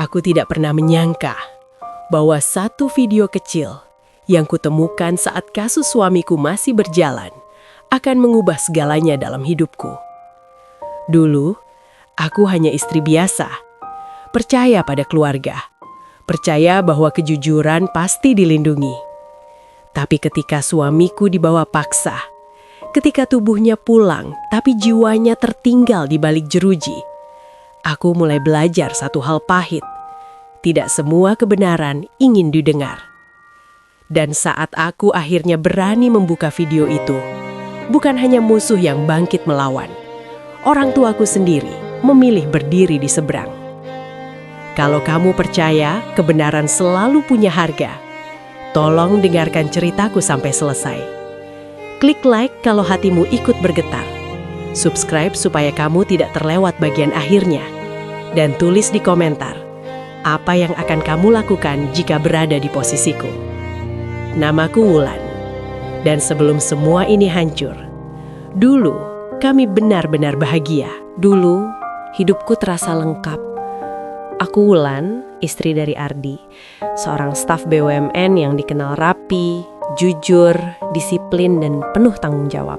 Aku tidak pernah menyangka bahwa satu video kecil yang kutemukan saat kasus suamiku masih berjalan akan mengubah segalanya dalam hidupku. Dulu, aku hanya istri biasa, percaya pada keluarga, percaya bahwa kejujuran pasti dilindungi. Tapi ketika suamiku dibawa paksa, ketika tubuhnya pulang tapi jiwanya tertinggal di balik jeruji, aku mulai belajar satu hal pahit. Tidak semua kebenaran ingin didengar. Dan saat aku akhirnya berani membuka video itu, bukan hanya musuh yang bangkit melawan. Orang tuaku sendiri memilih berdiri di seberang. Kalau kamu percaya kebenaran selalu punya harga, tolong dengarkan ceritaku sampai selesai. Klik like kalau hatimu ikut bergetar. Subscribe supaya kamu tidak terlewat bagian akhirnya. Dan tulis di komentar, apa yang akan kamu lakukan jika berada di posisiku. Namaku Wulan. Dan sebelum semua ini hancur, dulu kami benar-benar bahagia. Dulu hidupku terasa lengkap. Aku Wulan, istri dari Ardi, seorang staf BUMN yang dikenal rapi, jujur, disiplin, dan penuh tanggung jawab.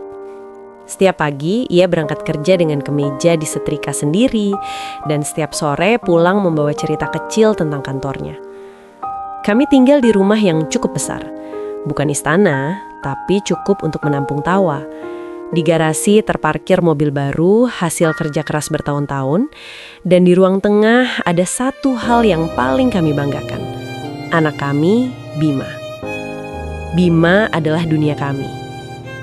Setiap pagi, ia berangkat kerja dengan kemeja disetrika sendiri, dan setiap sore pulang membawa cerita kecil tentang kantornya. Kami tinggal di rumah yang cukup besar. Bukan istana, tapi cukup untuk menampung tawa. Di garasi terparkir mobil baru, hasil kerja keras bertahun-tahun, dan di ruang tengah ada satu hal yang paling kami banggakan. Anak kami, Bima. Bima adalah dunia kami.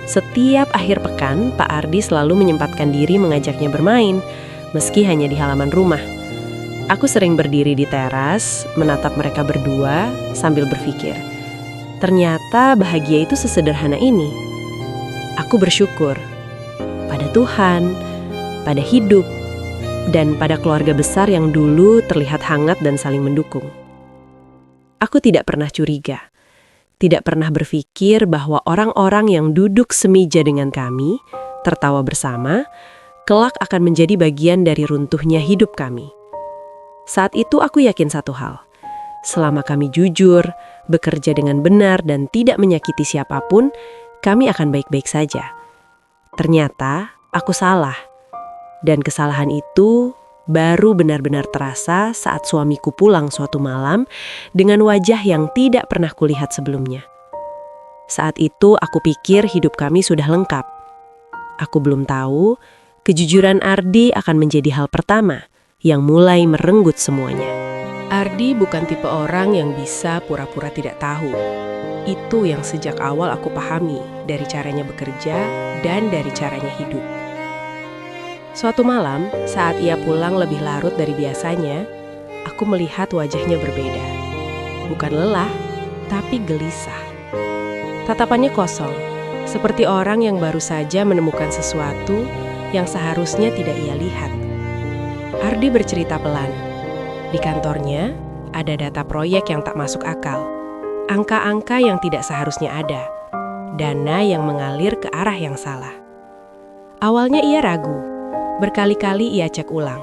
Setiap akhir pekan, Pak Ardi selalu menyempatkan diri mengajaknya bermain, meski hanya di halaman rumah. Aku sering berdiri di teras, menatap mereka berdua sambil berpikir, ternyata bahagia itu sesederhana ini. Aku bersyukur pada Tuhan, pada hidup, dan pada keluarga besar yang dulu terlihat hangat dan saling mendukung. Aku tidak pernah curiga. Tidak pernah berpikir bahwa orang-orang yang duduk semeja dengan kami, tertawa bersama, kelak akan menjadi bagian dari runtuhnya hidup kami. Saat itu aku yakin satu hal. Selama kami jujur, bekerja dengan benar dan tidak menyakiti siapapun, kami akan baik-baik saja. Ternyata aku salah. Dan kesalahan itu baru benar-benar terasa saat suamiku pulang suatu malam dengan wajah yang tidak pernah kulihat sebelumnya. Saat itu aku pikir hidup kami sudah lengkap. Aku belum tahu kejujuran Ardi akan menjadi hal pertama yang mulai merenggut semuanya. Ardi bukan tipe orang yang bisa pura-pura tidak tahu. Itu yang sejak awal aku pahami dari caranya bekerja dan dari caranya hidup. Suatu malam, saat ia pulang lebih larut dari biasanya, aku melihat wajahnya berbeda. Bukan lelah, tapi gelisah. Tatapannya kosong, seperti orang yang baru saja menemukan sesuatu yang seharusnya tidak ia lihat. Ardi bercerita pelan. Di kantornya, ada data proyek yang tak masuk akal. Angka-angka yang tidak seharusnya ada. Dana yang mengalir ke arah yang salah. Awalnya ia ragu. Berkali-kali ia cek ulang,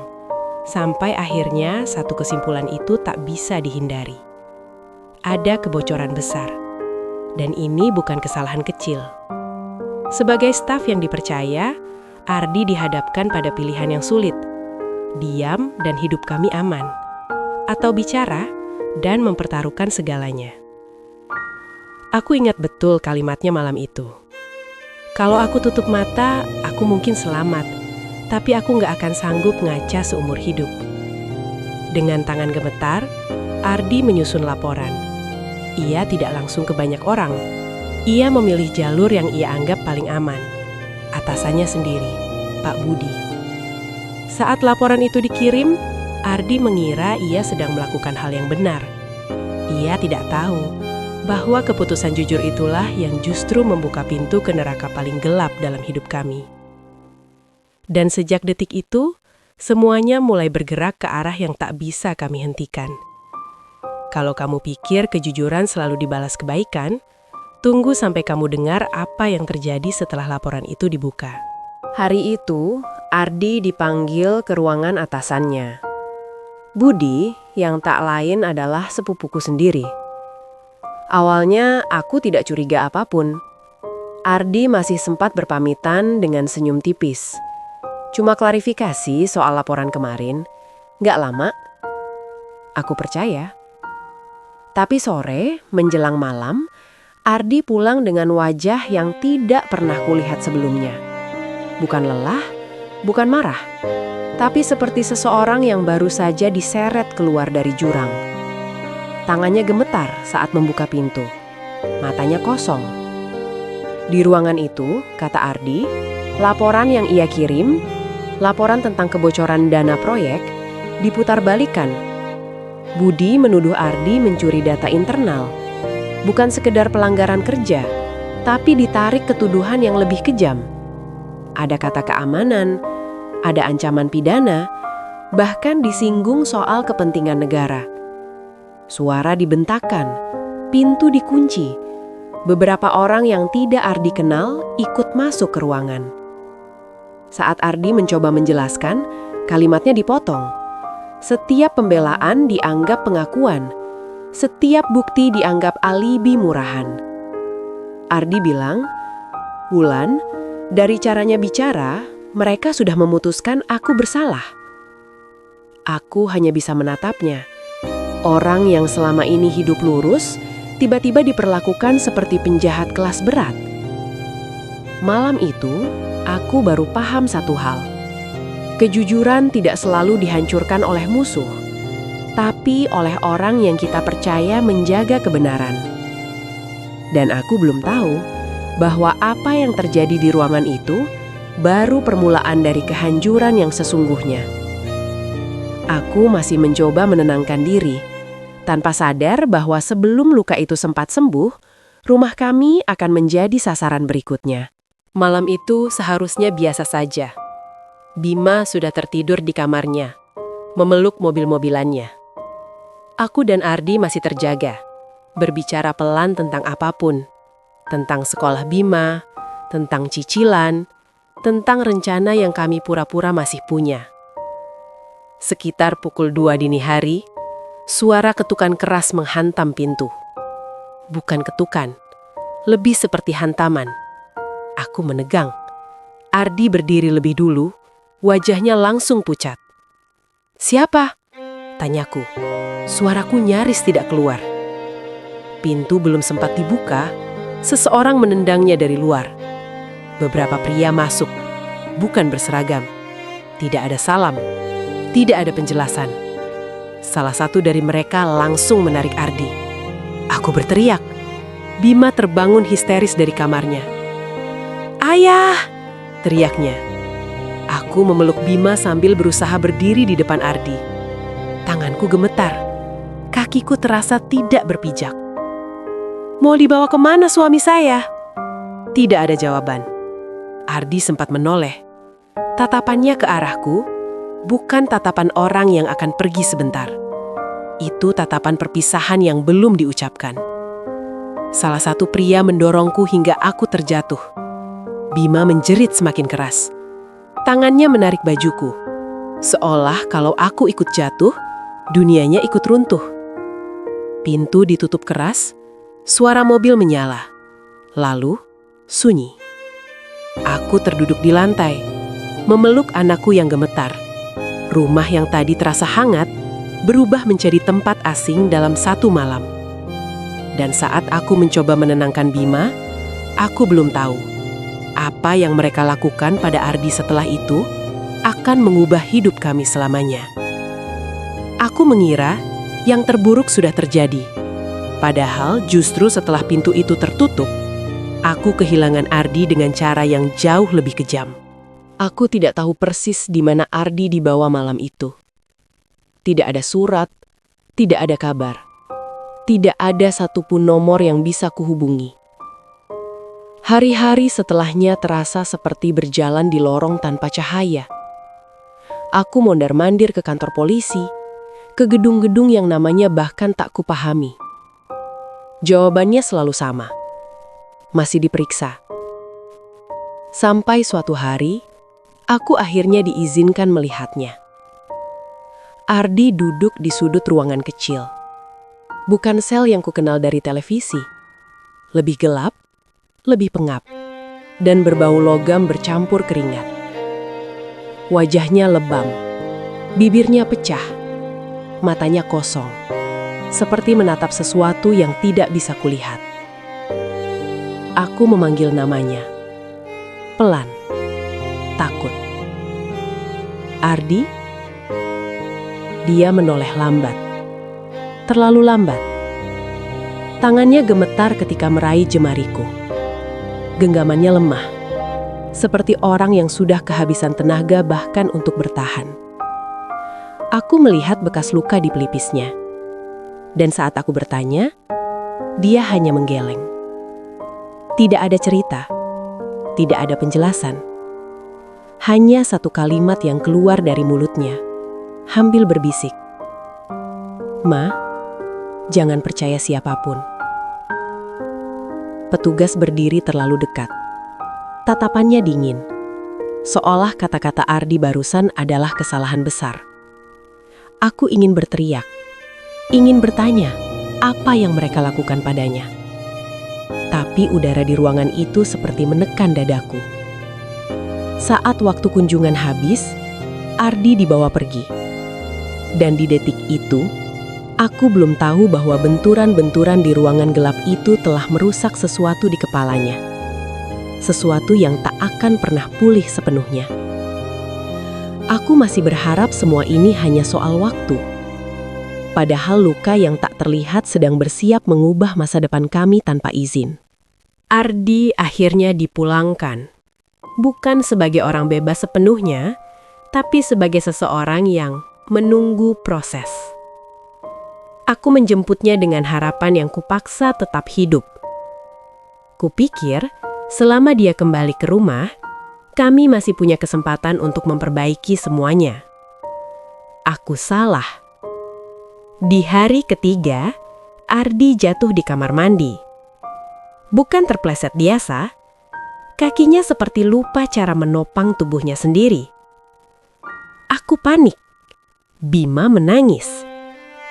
sampai akhirnya satu kesimpulan itu tak bisa dihindari. Ada kebocoran besar, dan ini bukan kesalahan kecil. Sebagai staf yang dipercaya, Ardi dihadapkan pada pilihan yang sulit. Diam dan hidup kami aman, atau bicara dan mempertaruhkan segalanya. Aku ingat betul kalimatnya malam itu. Kalau aku tutup mata, aku mungkin selamat. Tapi aku gak akan sanggup ngaca seumur hidup. Dengan tangan gemetar, Ardi menyusun laporan. Ia tidak langsung ke banyak orang. Ia memilih jalur yang ia anggap paling aman. Atasannya sendiri, Pak Budi. Saat laporan itu dikirim, Ardi mengira ia sedang melakukan hal yang benar. Ia tidak tahu bahwa keputusan jujur itulah yang justru membuka pintu ke neraka paling gelap dalam hidup kami. Dan sejak detik itu, semuanya mulai bergerak ke arah yang tak bisa kami hentikan. Kalau kamu pikir kejujuran selalu dibalas kebaikan, tunggu sampai kamu dengar apa yang terjadi setelah laporan itu dibuka. Hari itu, Ardi dipanggil ke ruangan atasannya. Budi yang tak lain adalah sepupuku sendiri. Awalnya aku tidak curiga apapun. Ardi masih sempat berpamitan dengan senyum tipis. Cuma klarifikasi soal laporan kemarin. Nggak lama, aku percaya. Tapi sore, menjelang malam, Ardi pulang dengan wajah yang tidak pernah kulihat sebelumnya. Bukan lelah, bukan marah, tapi seperti seseorang yang baru saja diseret keluar dari jurang. Tangannya gemetar saat membuka pintu. Matanya kosong. Di ruangan itu, kata Ardi, laporan yang ia kirim, laporan tentang kebocoran dana proyek, diputarbalikkan. Budi menuduh Ardi mencuri data internal. Bukan sekedar pelanggaran kerja, tapi ditarik ke tuduhan yang lebih kejam. Ada kata keamanan, ada ancaman pidana, bahkan disinggung soal kepentingan negara. Suara dibentakan, pintu dikunci. Beberapa orang yang tidak Ardi kenal ikut masuk ke ruangan. Saat Ardi mencoba menjelaskan, kalimatnya dipotong. Setiap pembelaan dianggap pengakuan. Setiap bukti dianggap alibi murahan. Ardi bilang, "Wulan, dari caranya bicara, mereka sudah memutuskan aku bersalah." Aku hanya bisa menatapnya. Orang yang selama ini hidup lurus, tiba-tiba diperlakukan seperti penjahat kelas berat. Malam itu, aku baru paham satu hal. Kejujuran tidak selalu dihancurkan oleh musuh, tapi oleh orang yang kita percaya menjaga kebenaran. Dan aku belum tahu bahwa apa yang terjadi di ruangan itu baru permulaan dari kehancuran yang sesungguhnya. Aku masih mencoba menenangkan diri, tanpa sadar bahwa sebelum luka itu sempat sembuh, rumah kami akan menjadi sasaran berikutnya. Malam itu seharusnya biasa saja. Bima sudah tertidur di kamarnya, memeluk mobil-mobilannya. Aku dan Ardi masih terjaga, berbicara pelan tentang apapun. Tentang sekolah Bima, tentang cicilan, tentang rencana yang kami pura-pura masih punya. Sekitar pukul 2 dini hari, suara ketukan keras menghantam pintu. Bukan ketukan, lebih seperti hantaman. Aku menegang. Ardi berdiri lebih dulu, wajahnya langsung pucat. "Siapa?" tanyaku. Suaraku nyaris tidak keluar. Pintu belum sempat dibuka, seseorang menendangnya dari luar. Beberapa pria masuk, bukan berseragam. Tidak ada salam, tidak ada penjelasan. Salah satu dari mereka langsung menarik Ardi. Aku berteriak. Bima terbangun histeris dari kamarnya. "Ayah!" teriaknya. Aku memeluk Bima sambil berusaha berdiri di depan Ardi. Tanganku gemetar. Kakiku terasa tidak berpijak. "Mau dibawa kemana suami saya?" Tidak ada jawaban. Ardi sempat menoleh. Tatapannya ke arahku, bukan tatapan orang yang akan pergi sebentar. Itu tatapan perpisahan yang belum diucapkan. Salah satu pria mendorongku hingga aku terjatuh. Bima menjerit semakin keras. Tangannya menarik bajuku. Seolah kalau aku ikut jatuh, dunianya ikut runtuh. Pintu ditutup keras, suara mobil menyala. Lalu, sunyi. Aku terduduk di lantai, memeluk anakku yang gemetar. Rumah yang tadi terasa hangat, berubah menjadi tempat asing dalam satu malam. Dan saat aku mencoba menenangkan Bima, aku belum tahu apa yang mereka lakukan pada Ardi setelah itu akan mengubah hidup kami selamanya. Aku mengira yang terburuk sudah terjadi. Padahal justru setelah pintu itu tertutup, aku kehilangan Ardi dengan cara yang jauh lebih kejam. Aku tidak tahu persis di mana Ardi dibawa malam itu. Tidak ada surat, tidak ada kabar. Tidak ada satupun nomor yang bisa kuhubungi. Hari-hari setelahnya terasa seperti berjalan di lorong tanpa cahaya. Aku mondar-mandir ke kantor polisi, ke gedung-gedung yang namanya bahkan tak kupahami. Jawabannya selalu sama. Masih diperiksa. Sampai suatu hari, aku akhirnya diizinkan melihatnya. Ardi duduk di sudut ruangan kecil. Bukan sel yang kukenal dari televisi. Lebih gelap, lebih pengap, dan berbau logam bercampur keringat. Wajahnya lebam, bibirnya pecah, matanya kosong, seperti menatap sesuatu yang tidak bisa kulihat. Aku memanggil namanya. Pelan, takut. Ardi? Dia menoleh lambat. Terlalu lambat. Tangannya gemetar ketika meraih jemariku. Genggamannya lemah, seperti orang yang sudah kehabisan tenaga bahkan untuk bertahan. Aku melihat bekas luka di pelipisnya. Dan saat aku bertanya, dia hanya menggeleng. Tidak ada cerita, tidak ada penjelasan. Hanya satu kalimat yang keluar dari mulutnya, sambil berbisik. "Ma, jangan percaya siapapun." Petugas berdiri terlalu dekat. Tatapannya dingin, seolah kata-kata Ardi barusan adalah kesalahan besar. Aku ingin berteriak, ingin bertanya apa yang mereka lakukan padanya. Tapi udara di ruangan itu seperti menekan dadaku. Saat waktu kunjungan habis, Ardi dibawa pergi. Dan di detik itu, aku belum tahu bahwa benturan-benturan di ruangan gelap itu telah merusak sesuatu di kepalanya. Sesuatu yang tak akan pernah pulih sepenuhnya. Aku masih berharap semua ini hanya soal waktu. Padahal luka yang tak terlihat sedang bersiap mengubah masa depan kami tanpa izin. Ardi akhirnya dipulangkan. Bukan sebagai orang bebas sepenuhnya, tapi sebagai seseorang yang menunggu proses. Aku menjemputnya dengan harapan yang kupaksa tetap hidup. Kupikir, selama dia kembali ke rumah, kami masih punya kesempatan untuk memperbaiki semuanya. Aku salah. Di hari ketiga, Ardi jatuh di kamar mandi. Bukan terpleset biasa, kakinya seperti lupa cara menopang tubuhnya sendiri. Aku panik. Bima menangis.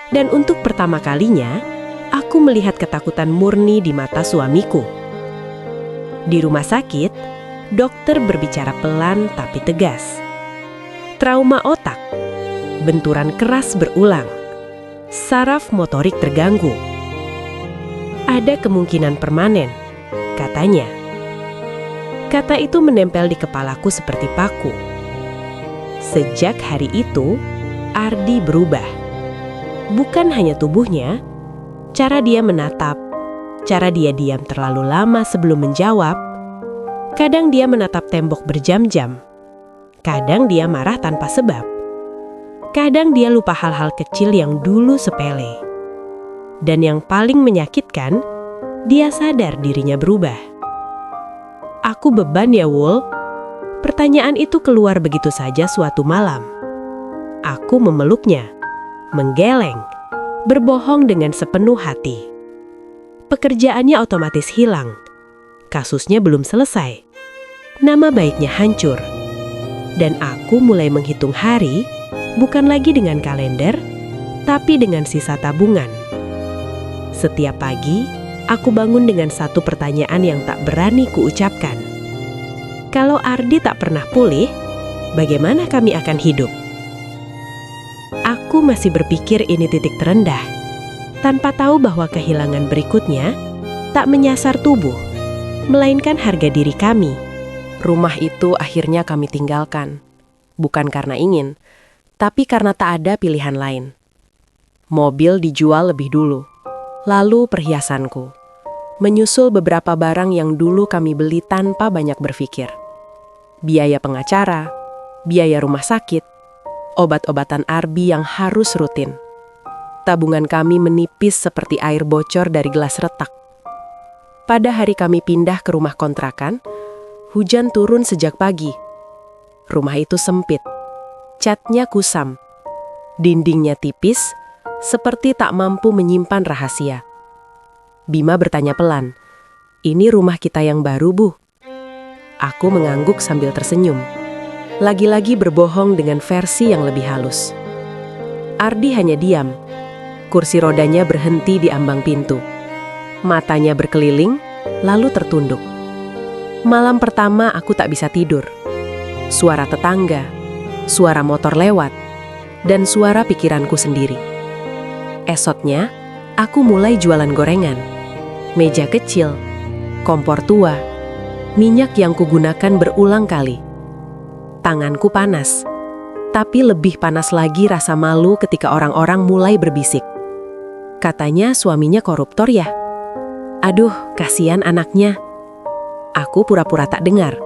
Dan untuk pertama kalinya, aku melihat ketakutan murni di mata suamiku. Di rumah sakit, dokter berbicara pelan tapi tegas. Trauma otak, benturan keras berulang, saraf motorik terganggu. Ada kemungkinan permanen, katanya. Kata itu menempel di kepalaku seperti paku. Sejak hari itu, Ardi berubah. Bukan hanya tubuhnya, cara dia menatap, cara dia diam terlalu lama sebelum menjawab. Kadang dia menatap tembok berjam-jam. Kadang dia marah tanpa sebab. Kadang dia lupa hal-hal kecil yang dulu sepele. Dan yang paling menyakitkan, dia sadar dirinya berubah. Aku beban ya, Wul. Pertanyaan itu keluar begitu saja suatu malam. Aku memeluknya, menggeleng, berbohong dengan sepenuh hati. Pekerjaannya otomatis hilang. Kasusnya belum selesai. Nama baiknya hancur. Dan aku mulai menghitung hari, bukan lagi dengan kalender, tapi dengan sisa tabungan. Setiap pagi, aku bangun dengan satu pertanyaan yang tak berani kuucapkan. Kalau Ardi tak pernah pulih, bagaimana kami akan hidup? Aku masih berpikir ini titik terendah, tanpa tahu bahwa kehilangan berikutnya tak menyasar tubuh, melainkan harga diri kami. Rumah itu akhirnya kami tinggalkan, bukan karena ingin, tapi karena tak ada pilihan lain. Mobil dijual lebih dulu. Lalu perhiasanku, menyusul beberapa barang yang dulu kami beli tanpa banyak berpikir. Biaya pengacara, biaya rumah sakit, obat-obatan Arbi yang harus rutin. Tabungan kami menipis seperti air bocor dari gelas retak. Pada hari kami pindah ke rumah kontrakan, hujan turun sejak pagi. Rumah itu sempit, catnya kusam, dindingnya tipis, seperti tak mampu menyimpan rahasia. Bima bertanya pelan, "Ini rumah kita yang baru, Bu?" Aku mengangguk sambil tersenyum. Lagi-lagi berbohong dengan versi yang lebih halus. Ardi hanya diam. Kursi rodanya berhenti di ambang pintu. Matanya berkeliling, lalu tertunduk. Malam pertama aku tak bisa tidur. Suara tetangga, suara motor lewat, dan suara pikiranku sendiri. Esoknya, aku mulai jualan gorengan. Meja kecil, kompor tua, minyak yang kugunakan berulang kali. Tanganku panas, tapi lebih panas lagi rasa malu ketika orang-orang mulai berbisik. Katanya suaminya koruptor ya? Aduh, kasihan anaknya. Aku pura-pura tak dengar,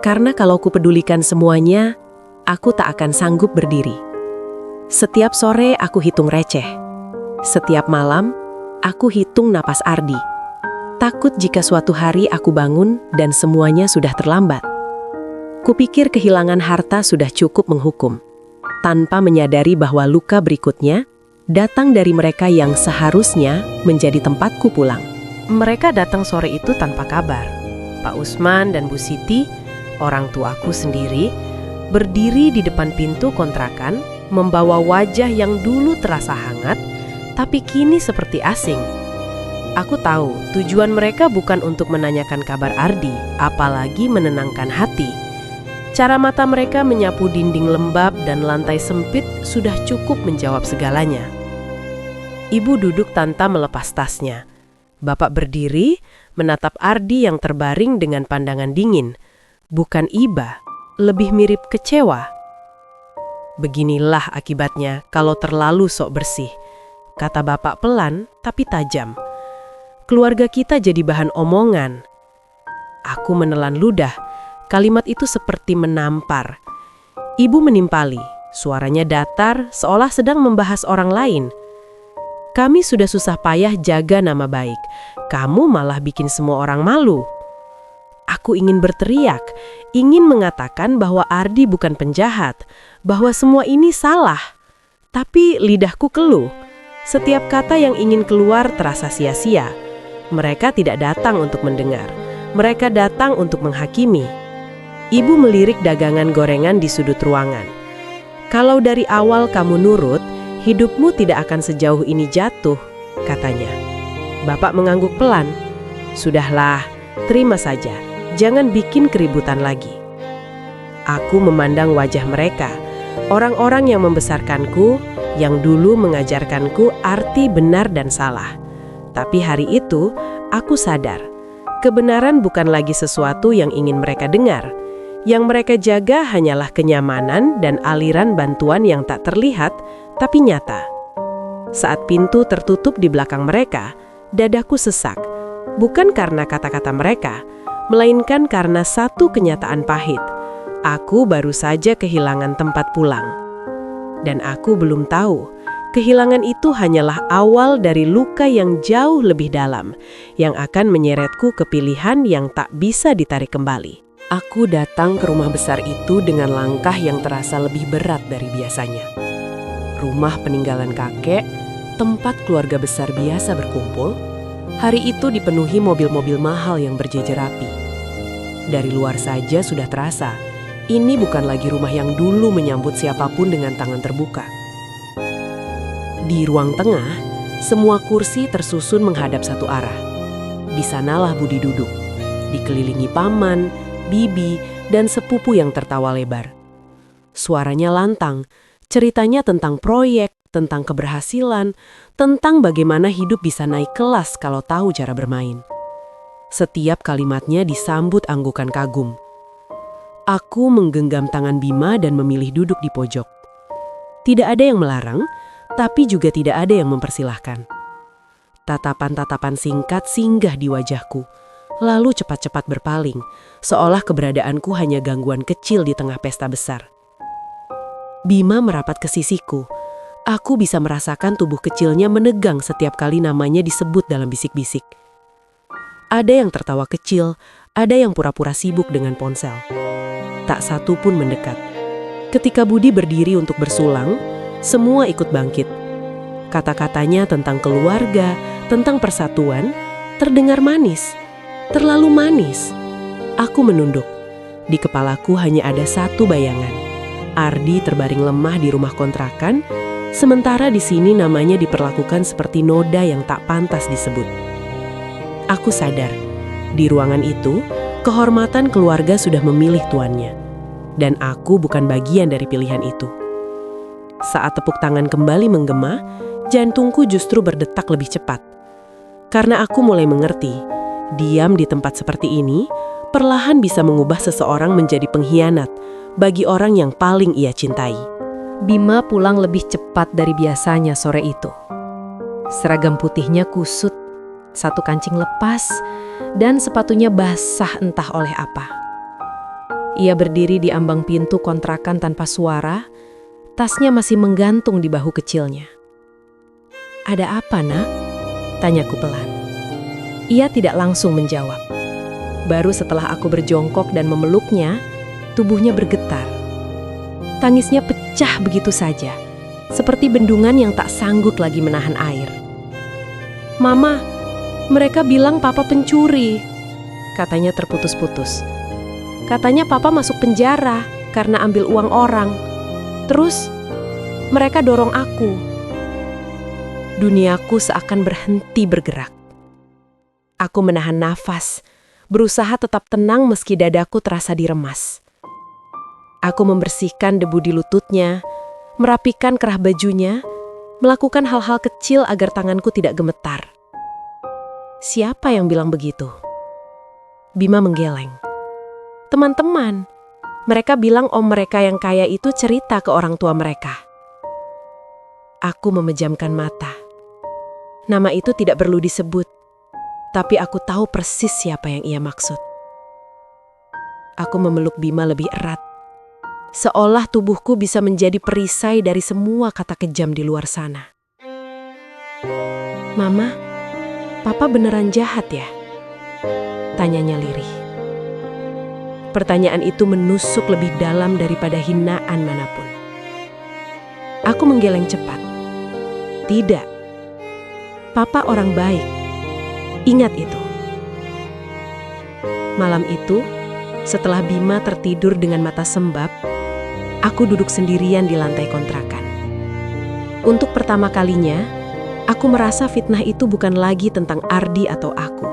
karena kalau kupedulikan semuanya, aku tak akan sanggup berdiri. Setiap sore aku hitung receh. Setiap malam, aku hitung napas Ardi. Takut jika suatu hari aku bangun dan semuanya sudah terlambat. Kupikir kehilangan harta sudah cukup menghukum, tanpa menyadari bahwa luka berikutnya datang dari mereka yang seharusnya menjadi tempatku pulang. Mereka datang sore itu tanpa kabar. Pak Usman dan Bu Siti, orang tuaku sendiri, berdiri di depan pintu kontrakan, membawa wajah yang dulu terasa hangat, tapi kini seperti asing. Aku tahu tujuan mereka bukan untuk menanyakan kabar Ardi, apalagi menenangkan hati. Cara mata mereka menyapu dinding lembab dan lantai sempit sudah cukup menjawab segalanya. Ibu duduk tanpa melepas tasnya. Bapak berdiri, menatap Ardi yang terbaring dengan pandangan dingin. Bukan iba, lebih mirip kecewa. Beginilah akibatnya kalau terlalu sok bersih, kata bapak pelan tapi tajam. Keluarga kita jadi bahan omongan. Aku menelan ludah. Kalimat itu seperti menampar. Ibu menimpali, suaranya datar seolah sedang membahas orang lain. Kami sudah susah payah jaga nama baik. Kamu malah bikin semua orang malu. Aku ingin berteriak, ingin mengatakan bahwa Ardi bukan penjahat, bahwa semua ini salah. Tapi lidahku keluh. Setiap kata yang ingin keluar terasa sia-sia. Mereka tidak datang untuk mendengar. Mereka datang untuk menghakimi. Ibu melirik dagangan gorengan di sudut ruangan. Kalau dari awal kamu nurut, hidupmu tidak akan sejauh ini jatuh, katanya. Bapak mengangguk pelan. Sudahlah, terima saja. Jangan bikin keributan lagi. Aku memandang wajah mereka. Orang-orang yang membesarkanku, yang dulu mengajarkanku arti benar dan salah. Tapi hari itu, aku sadar, kebenaran bukan lagi sesuatu yang ingin mereka dengar. Yang mereka jaga hanyalah kenyamanan dan aliran bantuan yang tak terlihat, tapi nyata. Saat pintu tertutup di belakang mereka, dadaku sesak. Bukan karena kata-kata mereka, melainkan karena satu kenyataan pahit. Aku baru saja kehilangan tempat pulang. Dan aku belum tahu, kehilangan itu hanyalah awal dari luka yang jauh lebih dalam, yang akan menyeretku ke pilihan yang tak bisa ditarik kembali. Aku datang ke rumah besar itu dengan langkah yang terasa lebih berat dari biasanya. Rumah peninggalan kakek, tempat keluarga besar biasa berkumpul, hari itu dipenuhi mobil-mobil mahal yang berjejer rapi. Dari luar saja sudah terasa, ini bukan lagi rumah yang dulu menyambut siapapun dengan tangan terbuka. Di ruang tengah, semua kursi tersusun menghadap satu arah. Di sanalah Budi duduk, dikelilingi paman, bibi, dan sepupu yang tertawa lebar. Suaranya lantang, ceritanya tentang proyek, tentang keberhasilan, tentang bagaimana hidup bisa naik kelas kalau tahu cara bermain. Setiap kalimatnya disambut anggukan kagum. Aku menggenggam tangan Bima dan memilih duduk di pojok. Tidak ada yang melarang, tapi juga tidak ada yang mempersilahkan. Tatapan-tatapan singkat singgah di wajahku, lalu cepat-cepat berpaling, seolah keberadaanku hanya gangguan kecil di tengah pesta besar. Bima merapat ke sisiku. Aku bisa merasakan tubuh kecilnya menegang setiap kali namanya disebut dalam bisik-bisik. Ada yang tertawa kecil, ada yang pura-pura sibuk dengan ponsel. Tak satu pun mendekat. Ketika Budi berdiri untuk bersulang, semua ikut bangkit. Kata-katanya tentang keluarga, tentang persatuan, terdengar manis. Terlalu manis. Aku menunduk. Di kepalaku hanya ada satu bayangan. Ardi terbaring lemah di rumah kontrakan, Sementara di sini namanya diperlakukan seperti noda yang tak pantas disebut. Aku sadar, di ruangan itu, kehormatan keluarga sudah memilih tuannya. Dan aku bukan bagian dari pilihan itu. Saat tepuk tangan kembali menggema, jantungku justru berdetak lebih cepat. Karena aku mulai mengerti, diam di tempat seperti ini perlahan bisa mengubah seseorang menjadi pengkhianat bagi orang yang paling ia cintai. Bima pulang lebih cepat dari biasanya sore itu. Seragam putihnya kusut, satu kancing lepas, dan sepatunya basah entah oleh apa. Ia berdiri di ambang pintu kontrakan tanpa suara, tasnya masih menggantung di bahu kecilnya. "Ada apa, Nak?" tanyaku pelan. Ia tidak langsung menjawab. Baru setelah aku berjongkok dan memeluknya, tubuhnya bergetar. Tangisnya pecah begitu saja, seperti bendungan yang tak sanggup lagi menahan air. "Mama, mereka bilang Papa pencuri," katanya terputus-putus. "Katanya Papa masuk penjara karena ambil uang orang. Terus, mereka dorong aku." Duniaku seakan berhenti bergerak. Aku menahan nafas, berusaha tetap tenang meski dadaku terasa diremas. Aku membersihkan debu di lututnya, merapikan kerah bajunya, melakukan hal-hal kecil agar tanganku tidak gemetar. "Siapa yang bilang begitu?" Bima menggeleng. "Teman-teman. Mereka bilang om mereka yang kaya itu cerita ke orang tua mereka." Aku memejamkan mata. Nama itu tidak perlu disebut, tapi aku tahu persis siapa yang ia maksud. Aku memeluk Bima lebih erat, seolah tubuhku bisa menjadi perisai dari semua kata kejam di luar sana. "Mama, Papa beneran jahat ya?" tanyanya lirih. Pertanyaan itu menusuk lebih dalam daripada hinaan manapun. Aku menggeleng cepat. "Tidak. Papa orang baik. Ingat itu." Malam itu, setelah Bima tertidur dengan mata sembab, aku duduk sendirian di lantai kontrakan. Untuk pertama kalinya, aku merasa fitnah itu bukan lagi tentang Ardi atau aku.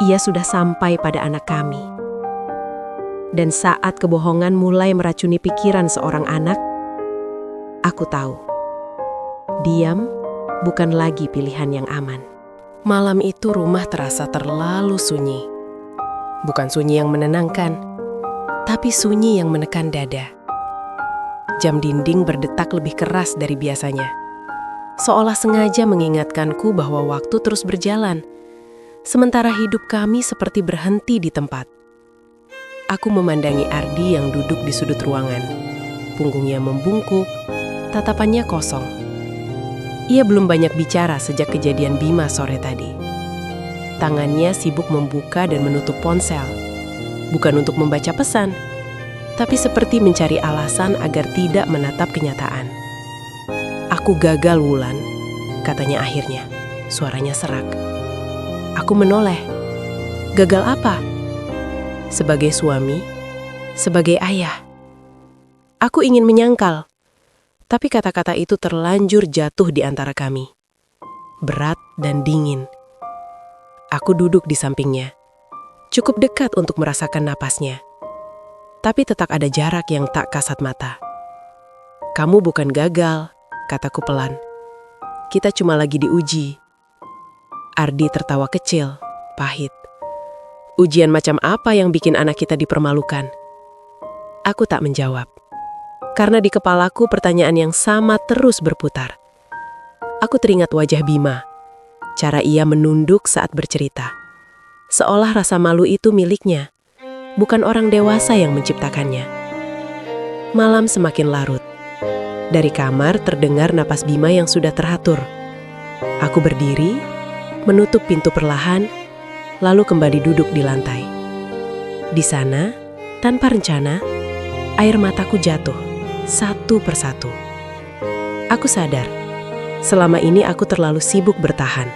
Ia sudah sampai pada anak kami. Dan saat kebohongan mulai meracuni pikiran seorang anak, aku tahu, diam bukan lagi pilihan yang aman. Malam itu rumah terasa terlalu sunyi. Bukan sunyi yang menenangkan, tapi sunyi yang menekan dada. Jam dinding berdetak lebih keras dari biasanya, seolah sengaja mengingatkanku bahwa waktu terus berjalan, sementara hidup kami seperti berhenti di tempat. Aku memandangi Ardi yang duduk di sudut ruangan. Punggungnya membungkuk, tatapannya kosong. Ia belum banyak bicara sejak kejadian Bima sore tadi. Tangannya sibuk membuka dan menutup ponsel. Bukan untuk membaca pesan, tapi seperti mencari alasan agar tidak menatap kenyataan. "Aku gagal, Wulan," katanya akhirnya. Suaranya serak. Aku menoleh. "Gagal apa?" "Sebagai suami, sebagai ayah." Aku ingin menyangkal, tapi kata-kata itu terlanjur jatuh di antara kami. Berat dan dingin. Aku duduk di sampingnya, cukup dekat untuk merasakan napasnya. Tapi tetap ada jarak yang tak kasat mata. "Kamu bukan gagal," kataku pelan. "Kita cuma lagi diuji." Ardi tertawa kecil, pahit. "Ujian macam apa yang bikin anak kita dipermalukan?" Aku tak menjawab. Karena di kepalaku pertanyaan yang sama terus berputar. Aku teringat wajah Bima, cara ia menunduk saat bercerita. Seolah rasa malu itu miliknya, bukan orang dewasa yang menciptakannya. Malam semakin larut. Dari kamar terdengar napas Bima yang sudah teratur. Aku berdiri, menutup pintu perlahan, lalu kembali duduk di lantai. Di sana, tanpa rencana, air mataku jatuh, satu persatu. Aku sadar, selama ini aku terlalu sibuk bertahan.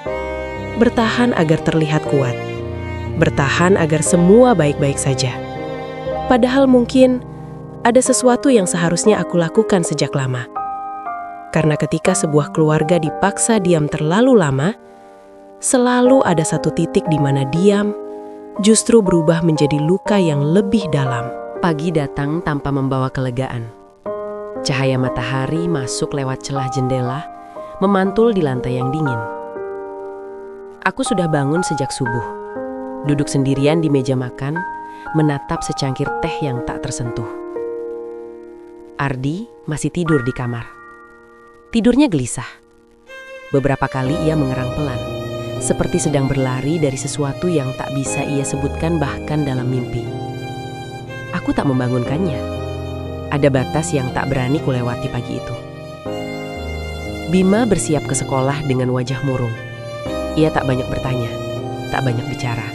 Bertahan agar terlihat kuat. Bertahan agar semua baik-baik saja. Padahal mungkin ada sesuatu yang seharusnya aku lakukan sejak lama. Karena ketika sebuah keluarga dipaksa diam terlalu lama, selalu ada satu titik di mana diam justru berubah menjadi luka yang lebih dalam. Pagi datang tanpa membawa kelegaan. Cahaya matahari masuk lewat celah jendela, memantul di lantai yang dingin. Aku sudah bangun sejak subuh. Duduk sendirian di meja makan, menatap secangkir teh yang tak tersentuh. Ardi masih tidur di kamar. Tidurnya gelisah. Beberapa kali ia mengerang pelan, seperti sedang berlari dari sesuatu yang tak bisa ia sebutkan bahkan dalam mimpi. Aku tak membangunkannya. Ada batas yang tak berani kulewati pagi itu. Bima bersiap ke sekolah dengan wajah murung. Ia tak banyak bertanya, tak banyak bicara.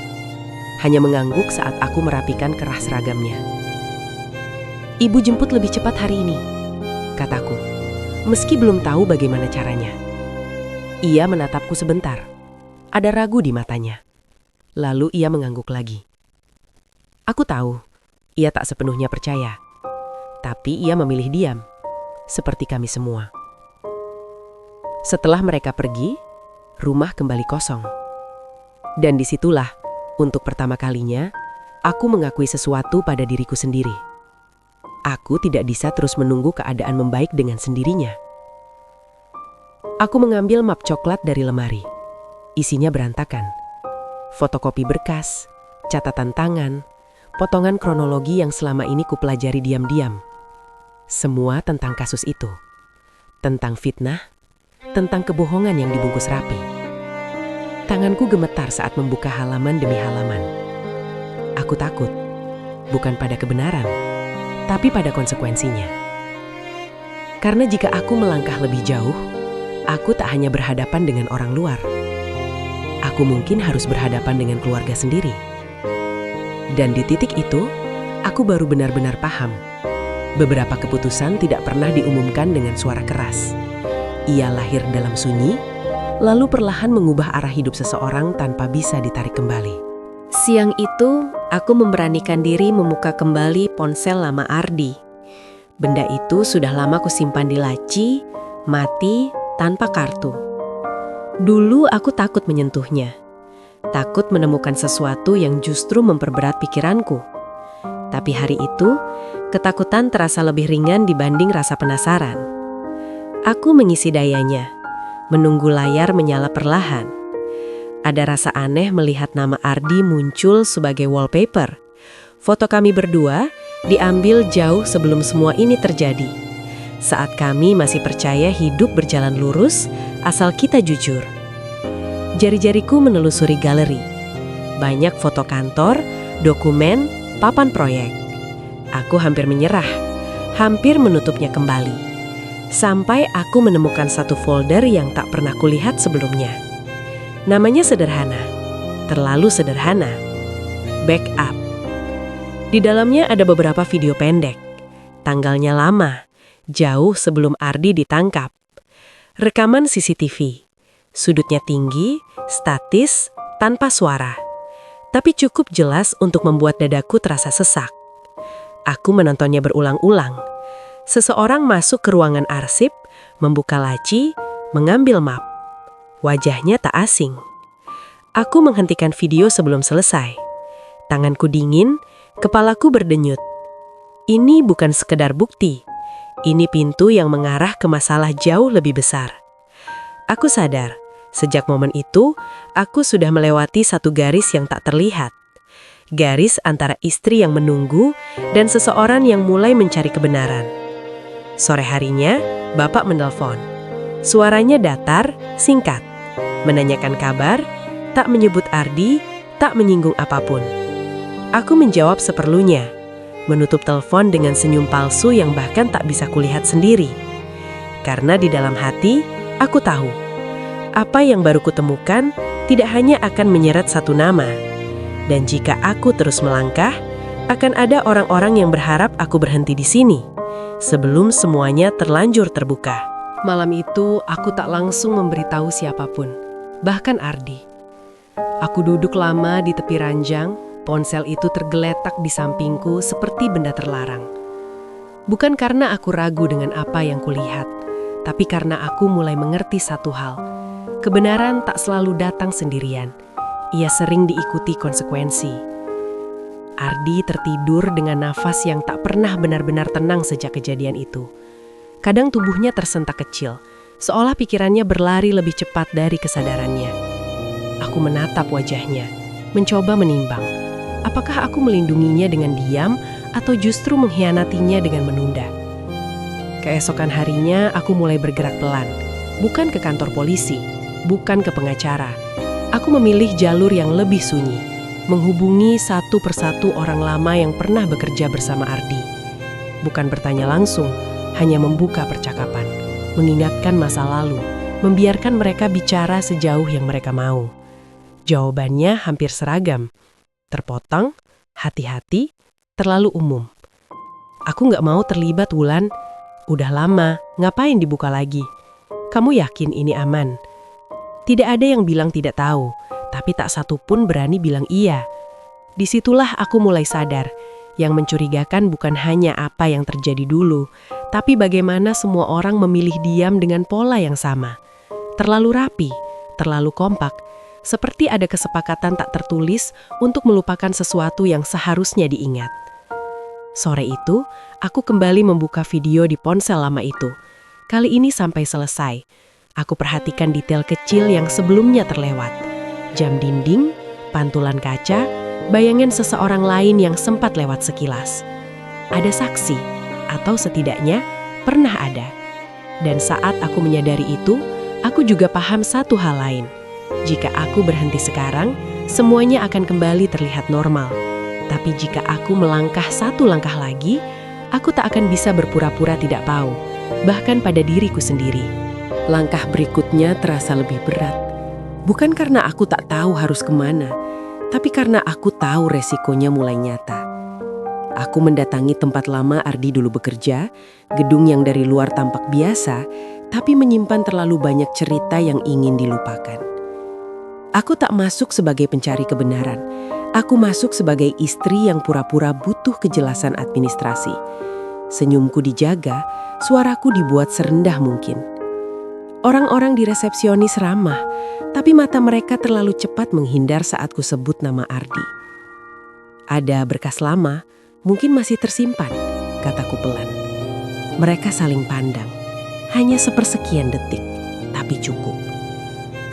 Hanya mengangguk saat aku merapikan kerah seragamnya. "Ibu jemput lebih cepat hari ini," kataku. Meski belum tahu bagaimana caranya. Ia menatapku sebentar. Ada ragu di matanya. Lalu ia mengangguk lagi. Aku tahu, ia tak sepenuhnya percaya. Tapi ia memilih diam, seperti kami semua. Setelah mereka pergi, rumah kembali kosong. Dan disitulah, untuk pertama kalinya, aku mengakui sesuatu pada diriku sendiri. Aku tidak bisa terus menunggu keadaan membaik dengan sendirinya. Aku mengambil map coklat dari lemari. Isinya berantakan. Fotokopi berkas, catatan tangan, potongan kronologi yang selama ini kupelajari diam-diam. Semua tentang kasus itu. Tentang fitnah, tentang kebohongan yang dibungkus rapi. Tanganku gemetar saat membuka halaman demi halaman. Aku takut, bukan pada kebenaran, tapi pada konsekuensinya. Karena jika aku melangkah lebih jauh, aku tak hanya berhadapan dengan orang luar. Aku mungkin harus berhadapan dengan keluarga sendiri. Dan di titik itu, aku baru benar-benar paham. Beberapa keputusan tidak pernah diumumkan dengan suara keras. Ia lahir dalam sunyi, lalu perlahan mengubah arah hidup seseorang tanpa bisa ditarik kembali. Siang itu, aku memberanikan diri membuka kembali ponsel lama Ardi. Benda itu sudah lama kusimpan di laci, mati, tanpa kartu. Dulu aku takut menyentuhnya. Takut menemukan sesuatu yang justru memperberat pikiranku. Tapi hari itu, ketakutan terasa lebih ringan dibanding rasa penasaran. Aku mengisi dayanya, menunggu layar menyala perlahan. Ada rasa aneh melihat nama Ardi muncul sebagai wallpaper. Foto kami berdua diambil jauh sebelum semua ini terjadi. Saat kami masih percaya hidup berjalan lurus, asal kita jujur. Jari-jariku menelusuri galeri. Banyak foto kantor, dokumen, papan proyek. Aku hampir menyerah, hampir menutupnya kembali. Sampai aku menemukan satu folder yang tak pernah kulihat sebelumnya. Namanya sederhana, terlalu sederhana. Backup. Di dalamnya ada beberapa video pendek. Tanggalnya lama, jauh sebelum Ardi ditangkap. Rekaman CCTV. Sudutnya tinggi, statis, tanpa suara. Tapi cukup jelas untuk membuat dadaku terasa sesak. Aku menontonnya berulang-ulang. Seseorang masuk ke ruangan arsip, membuka laci, mengambil map. Wajahnya tak asing. Aku menghentikan video sebelum selesai. Tanganku dingin, kepalaku berdenyut. Ini bukan sekedar bukti. Ini pintu yang mengarah ke masalah jauh lebih besar. Aku sadar, sejak momen itu, aku sudah melewati satu garis yang tak terlihat. Garis antara istri yang menunggu dan seseorang yang mulai mencari kebenaran. Sore harinya, Bapak menelpon. Suaranya datar, singkat. Menanyakan kabar, tak menyebut Ardi, tak menyinggung apapun. Aku menjawab seperlunya, menutup telepon dengan senyum palsu yang bahkan tak bisa kulihat sendiri. Karena di dalam hati, aku tahu, apa yang baru kutemukan tidak hanya akan menyeret satu nama. Dan jika aku terus melangkah, akan ada orang-orang yang berharap aku berhenti di sini, sebelum semuanya terlanjur terbuka. Malam itu, aku tak langsung memberitahu siapapun, bahkan Ardi. Aku duduk lama di tepi ranjang, ponsel itu tergeletak di sampingku seperti benda terlarang. Bukan karena aku ragu dengan apa yang kulihat, Tapi karena aku mulai mengerti satu hal, kebenaran tak selalu datang sendirian. Ia sering diikuti konsekuensi. Ardi tertidur dengan nafas yang tak pernah benar-benar tenang sejak kejadian itu. Kadang tubuhnya tersentak kecil, seolah pikirannya berlari lebih cepat dari kesadarannya. Aku menatap wajahnya, mencoba menimbang. Apakah aku melindunginya dengan diam atau justru mengkhianatinya dengan menunda? Keesokan harinya aku mulai bergerak pelan, bukan ke kantor polisi, bukan ke pengacara. Aku memilih jalur yang lebih sunyi, menghubungi satu persatu orang lama yang pernah bekerja bersama Ardi. Bukan bertanya langsung, hanya membuka percakapan, mengingatkan masa lalu, membiarkan mereka bicara sejauh yang mereka mau. Jawabannya hampir seragam, terpotong, hati-hati, terlalu umum. Aku nggak mau terlibat, Wulan. Udah lama, ngapain dibuka lagi? Kamu yakin ini aman? Tidak ada yang bilang tidak tahu, tapi tak satu pun berani bilang iya. Disitulah aku mulai sadar, yang mencurigakan bukan hanya apa yang terjadi dulu, tapi bagaimana semua orang memilih diam dengan pola yang sama. Terlalu rapi, terlalu kompak, seperti ada kesepakatan tak tertulis untuk melupakan sesuatu yang seharusnya diingat. Sore itu, aku kembali membuka video di ponsel lama itu. Kali ini sampai selesai. Aku perhatikan detail kecil yang sebelumnya terlewat. Jam dinding, pantulan kaca, bayangan seseorang lain yang sempat lewat sekilas. Ada saksi, atau setidaknya pernah ada. Dan saat aku menyadari itu, aku juga paham satu hal lain. Jika aku berhenti sekarang, semuanya akan kembali terlihat normal. Tapi jika aku melangkah satu langkah lagi, aku tak akan bisa berpura-pura tidak tahu, bahkan pada diriku sendiri. Langkah berikutnya terasa lebih berat. Bukan karena aku tak tahu harus kemana, tapi karena aku tahu resikonya mulai nyata. Aku mendatangi tempat lama Ardi dulu bekerja, gedung yang dari luar tampak biasa, tapi menyimpan terlalu banyak cerita yang ingin dilupakan. Aku tak masuk sebagai pencari kebenaran. Aku masuk sebagai istri yang pura-pura butuh kejelasan administrasi. Senyumku dijaga, suaraku dibuat serendah mungkin. Orang-orang di resepsionis ramah, tapi mata mereka terlalu cepat menghindar saat ku sebut nama Ardi. Ada berkas lama, mungkin masih tersimpan, kataku pelan. Mereka saling pandang, hanya sepersekian detik, tapi cukup.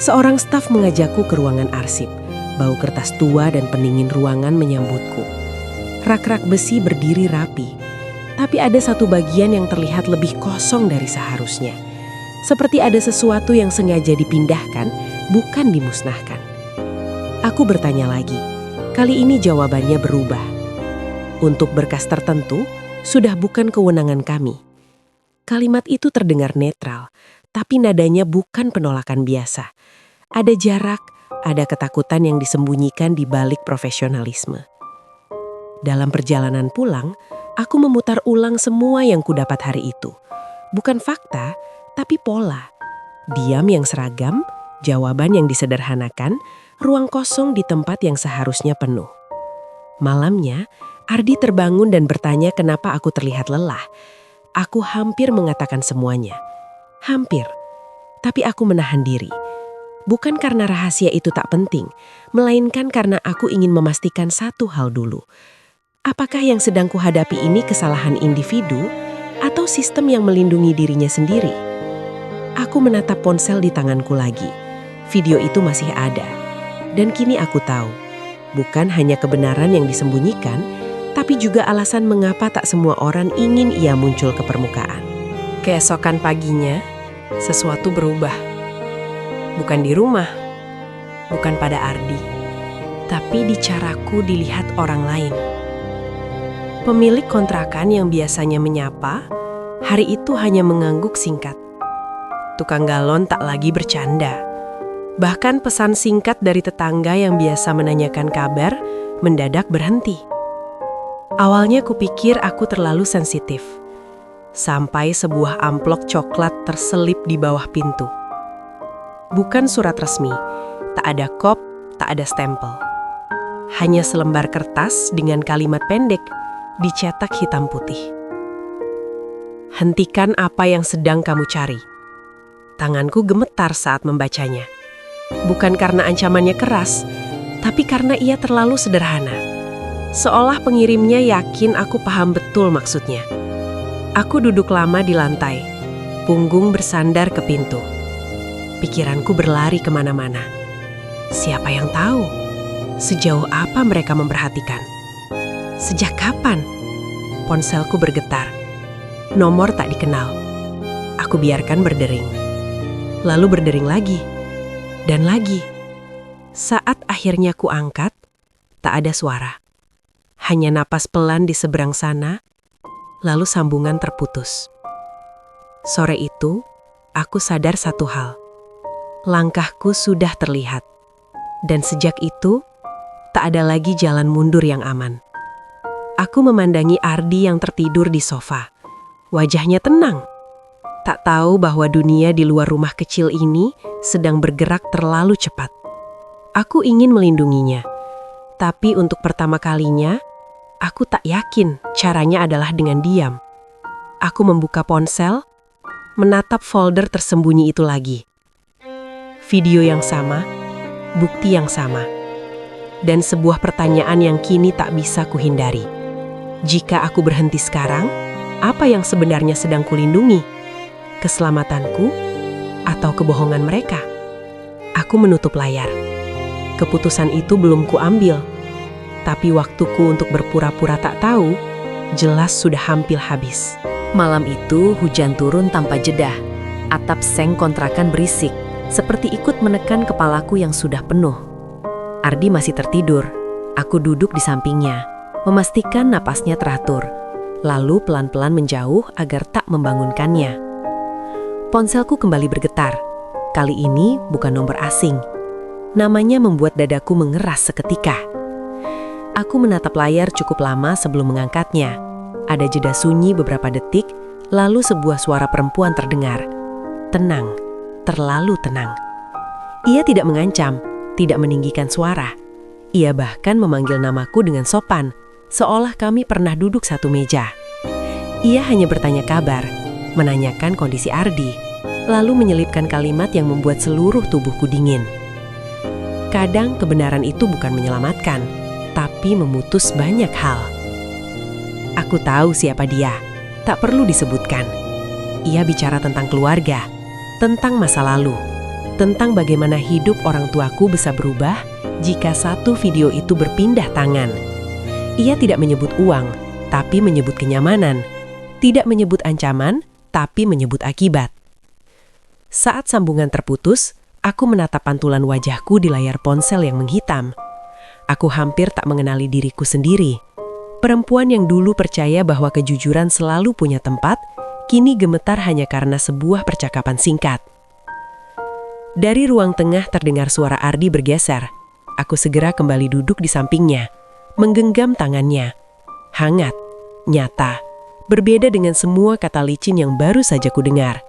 Seorang staf mengajakku ke ruangan arsip. Bau kertas tua dan pendingin ruangan menyambutku. Rak-rak besi berdiri rapi, tapi ada satu bagian yang terlihat lebih kosong dari seharusnya. Seperti ada sesuatu yang sengaja dipindahkan, bukan dimusnahkan. Aku bertanya lagi, kali ini jawabannya berubah. Untuk berkas tertentu, sudah bukan kewenangan kami. Kalimat itu terdengar netral, tapi nadanya bukan penolakan biasa. Ada jarak, ada ketakutan yang disembunyikan di balik profesionalisme. Dalam perjalanan pulang, aku memutar ulang semua yang kudapat hari itu. Bukan fakta, tapi pola. Diam yang seragam, jawaban yang disederhanakan, ruang kosong di tempat yang seharusnya penuh. Malamnya, Ardi terbangun dan bertanya kenapa aku terlihat lelah. Aku hampir mengatakan semuanya. Hampir. Tapi aku menahan diri. Bukan karena rahasia itu tak penting, melainkan karena aku ingin memastikan satu hal dulu. Apakah yang sedang kuhadapi ini kesalahan individu atau sistem yang melindungi dirinya sendiri? Aku menatap ponsel di tanganku lagi. Video itu masih ada. Dan kini aku tahu, bukan hanya kebenaran yang disembunyikan, tapi juga alasan mengapa tak semua orang ingin ia muncul ke permukaan. Keesokan paginya, sesuatu berubah. Bukan di rumah, bukan pada Ardi, tapi di caraku dilihat orang lain. Pemilik kontrakan yang biasanya menyapa, hari itu hanya mengangguk singkat. Tukang galon tak lagi bercanda. Bahkan pesan singkat dari tetangga yang biasa menanyakan kabar, mendadak berhenti. Awalnya kupikir aku terlalu sensitif, sampai sebuah amplop coklat terselip di bawah pintu. Bukan surat resmi, tak ada kop, tak ada stempel. Hanya selembar kertas dengan kalimat pendek, dicetak hitam putih. Hentikan apa yang sedang kamu cari. Tanganku gemetar saat membacanya. Bukan karena ancamannya keras, tapi karena ia terlalu sederhana. Seolah pengirimnya yakin aku paham betul maksudnya. Aku duduk lama di lantai, punggung bersandar ke pintu. Pikiranku berlari kemana-mana. Siapa yang tahu? Sejauh apa mereka memperhatikan? Sejak kapan? Ponselku bergetar. Nomor tak dikenal. Aku biarkan berdering. Lalu berdering lagi. Dan lagi. Saat akhirnya ku angkat, tak ada suara. Hanya napas pelan di seberang sana, lalu sambungan terputus. Sore itu, aku sadar satu hal. Langkahku sudah terlihat. Dan sejak itu, tak ada lagi jalan mundur yang aman. Aku memandangi Ardi yang tertidur di sofa. Wajahnya tenang. Tak tahu bahwa dunia di luar rumah kecil ini sedang bergerak terlalu cepat. Aku ingin melindunginya. Tapi untuk pertama kalinya, aku tak yakin caranya adalah dengan diam. Aku membuka ponsel, menatap folder tersembunyi itu lagi. Video yang sama, bukti yang sama, dan sebuah pertanyaan yang kini tak bisa kuhindari. Jika aku berhenti sekarang, apa yang sebenarnya sedang kulindungi? Keselamatanku atau kebohongan mereka? Aku menutup layar. Keputusan itu belum kuambil, tapi waktuku untuk berpura-pura tak tahu jelas sudah hampir habis. Malam itu hujan turun tanpa jeda. Atap seng kontrakan berisik, seperti ikut menekan kepalaku yang sudah penuh. Ardi masih tertidur. Aku duduk di sampingnya, memastikan napasnya teratur, lalu pelan-pelan menjauh agar tak membangunkannya. Ponselku kembali bergetar. Kali ini bukan nomor asing. Namanya membuat dadaku mengeras seketika. Aku menatap layar cukup lama sebelum mengangkatnya. Ada jeda sunyi beberapa detik, lalu sebuah suara perempuan terdengar. Tenang, terlalu tenang. Ia tidak mengancam, tidak meninggikan suara. Ia bahkan memanggil namaku dengan sopan, seolah kami pernah duduk satu meja. Ia hanya bertanya kabar, menanyakan kondisi Ardi, lalu menyelipkan kalimat yang membuat seluruh tubuhku dingin. Kadang kebenaran itu bukan menyelamatkan, tapi memutus banyak hal. Aku tahu siapa dia, tak perlu disebutkan. Ia bicara tentang keluarga, tentang masa lalu, tentang bagaimana hidup orang tuaku bisa berubah jika satu video itu berpindah tangan. Ia tidak menyebut uang, tapi menyebut kenyamanan. Tidak menyebut ancaman, tapi menyebut akibat. Saat sambungan terputus, aku menatap pantulan wajahku di layar ponsel yang menghitam. Aku hampir tak mengenali diriku sendiri. Perempuan yang dulu percaya bahwa kejujuran selalu punya tempat, kini gemetar hanya karena sebuah percakapan singkat. Dari ruang tengah terdengar suara Ardi bergeser. Aku segera kembali duduk di sampingnya, menggenggam tangannya. Hangat, nyata, berbeda dengan semua kata licin yang baru saja kudengar.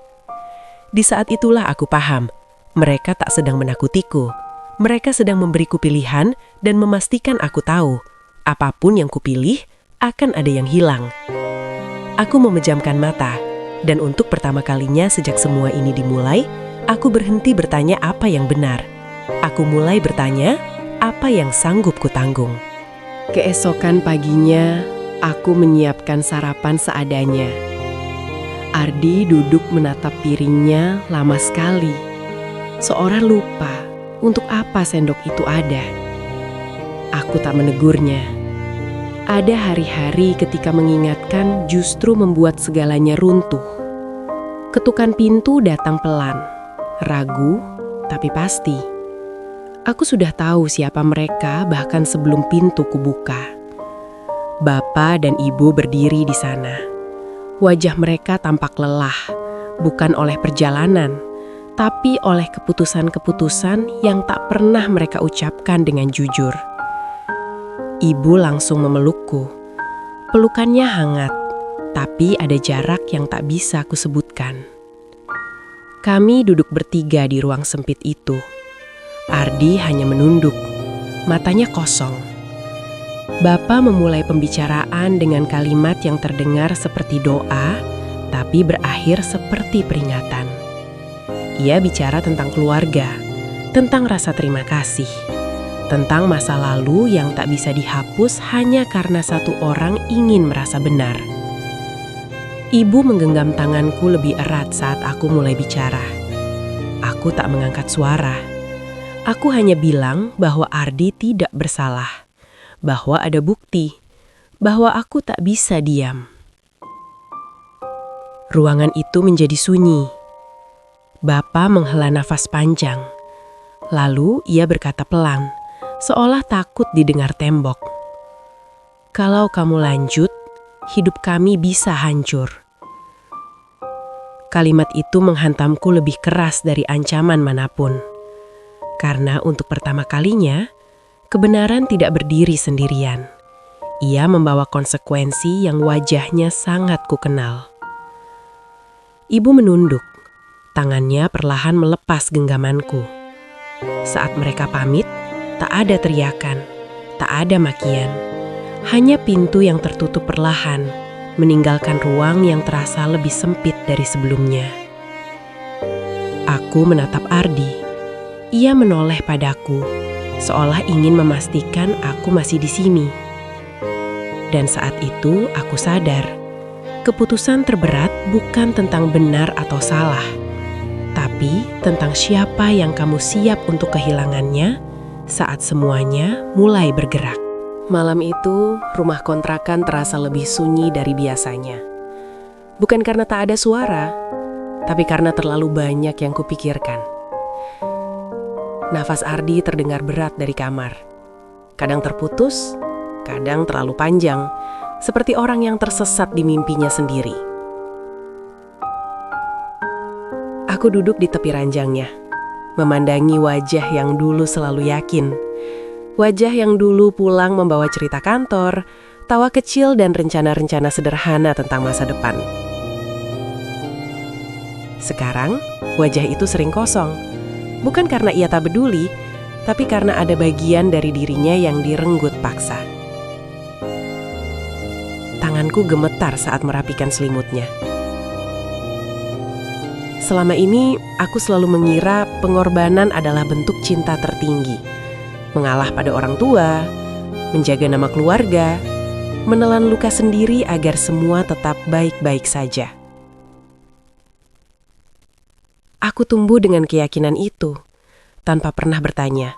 Di saat itulah aku paham, mereka tak sedang menakutiku. Mereka sedang memberiku pilihan dan memastikan aku tahu, apapun yang kupilih, akan ada yang hilang. Aku memejamkan mata, dan untuk pertama kalinya sejak semua ini dimulai, aku berhenti bertanya apa yang benar. Aku mulai bertanya, apa yang sanggup kutanggung. Keesokan paginya, aku menyiapkan sarapan seadanya. Ardi duduk menatap piringnya lama sekali. Seorang lupa untuk apa sendok itu ada. Aku tak menegurnya. Ada hari-hari ketika mengingatkan justru membuat segalanya runtuh. Ketukan pintu datang pelan, ragu, tapi pasti. Aku sudah tahu siapa mereka bahkan sebelum pintu kubuka. Bapak dan ibu berdiri di sana. Wajah mereka tampak lelah, bukan oleh perjalanan, tapi oleh keputusan-keputusan yang tak pernah mereka ucapkan dengan jujur. Ibu langsung memelukku. Pelukannya hangat, tapi ada jarak yang tak bisa kusebutkan. Kami duduk bertiga di ruang sempit itu. Ardi hanya menunduk, matanya kosong. Bapak memulai pembicaraan dengan kalimat yang terdengar seperti doa, tapi berakhir seperti peringatan. Ia bicara tentang keluarga, tentang rasa terima kasih, tentang masa lalu yang tak bisa dihapus hanya karena satu orang ingin merasa benar. Ibu menggenggam tanganku lebih erat saat aku mulai bicara. Aku tak mengangkat suara. Aku hanya bilang bahwa Ardi tidak bersalah, bahwa ada bukti, bahwa aku tak bisa diam. Ruangan itu menjadi sunyi. Bapa menghela nafas panjang. Lalu ia berkata pelan, seolah takut didengar tembok. Kalau kamu lanjut, hidup kami bisa hancur. Kalimat itu menghantamku lebih keras dari ancaman manapun. Karena untuk pertama kalinya, kebenaran tidak berdiri sendirian. Ia membawa konsekuensi yang wajahnya sangat kukenal. Ibu menunduk. Tangannya perlahan melepas genggamanku. Saat mereka pamit, tak ada teriakan, tak ada makian. Hanya pintu yang tertutup perlahan, meninggalkan ruang yang terasa lebih sempit dari sebelumnya. Aku menatap Ardi. Ia menoleh padaku, seolah ingin memastikan aku masih di sini. Dan saat itu aku sadar, keputusan terberat bukan tentang benar atau salah, tapi tentang siapa yang kamu siap untuk kehilangannya saat semuanya mulai bergerak. Malam itu, rumah kontrakan terasa lebih sunyi dari biasanya. Bukan karena tak ada suara, tapi karena terlalu banyak yang kupikirkan. Nafas Ardi terdengar berat dari kamar. Kadang terputus, kadang terlalu panjang, seperti orang yang tersesat di mimpinya sendiri. Aku duduk di tepi ranjangnya, memandangi wajah yang dulu selalu yakin. Wajah yang dulu pulang membawa cerita kantor, tawa kecil dan rencana-rencana sederhana tentang masa depan. Sekarang, wajah itu sering kosong. Bukan karena ia tak peduli, tapi karena ada bagian dari dirinya yang direnggut paksa. Tanganku gemetar saat merapikan selimutnya. Selama ini, aku selalu mengira pengorbanan adalah bentuk cinta tertinggi. Mengalah pada orang tua, menjaga nama keluarga, menelan luka sendiri agar semua tetap baik-baik saja. Aku tumbuh dengan keyakinan itu, tanpa pernah bertanya,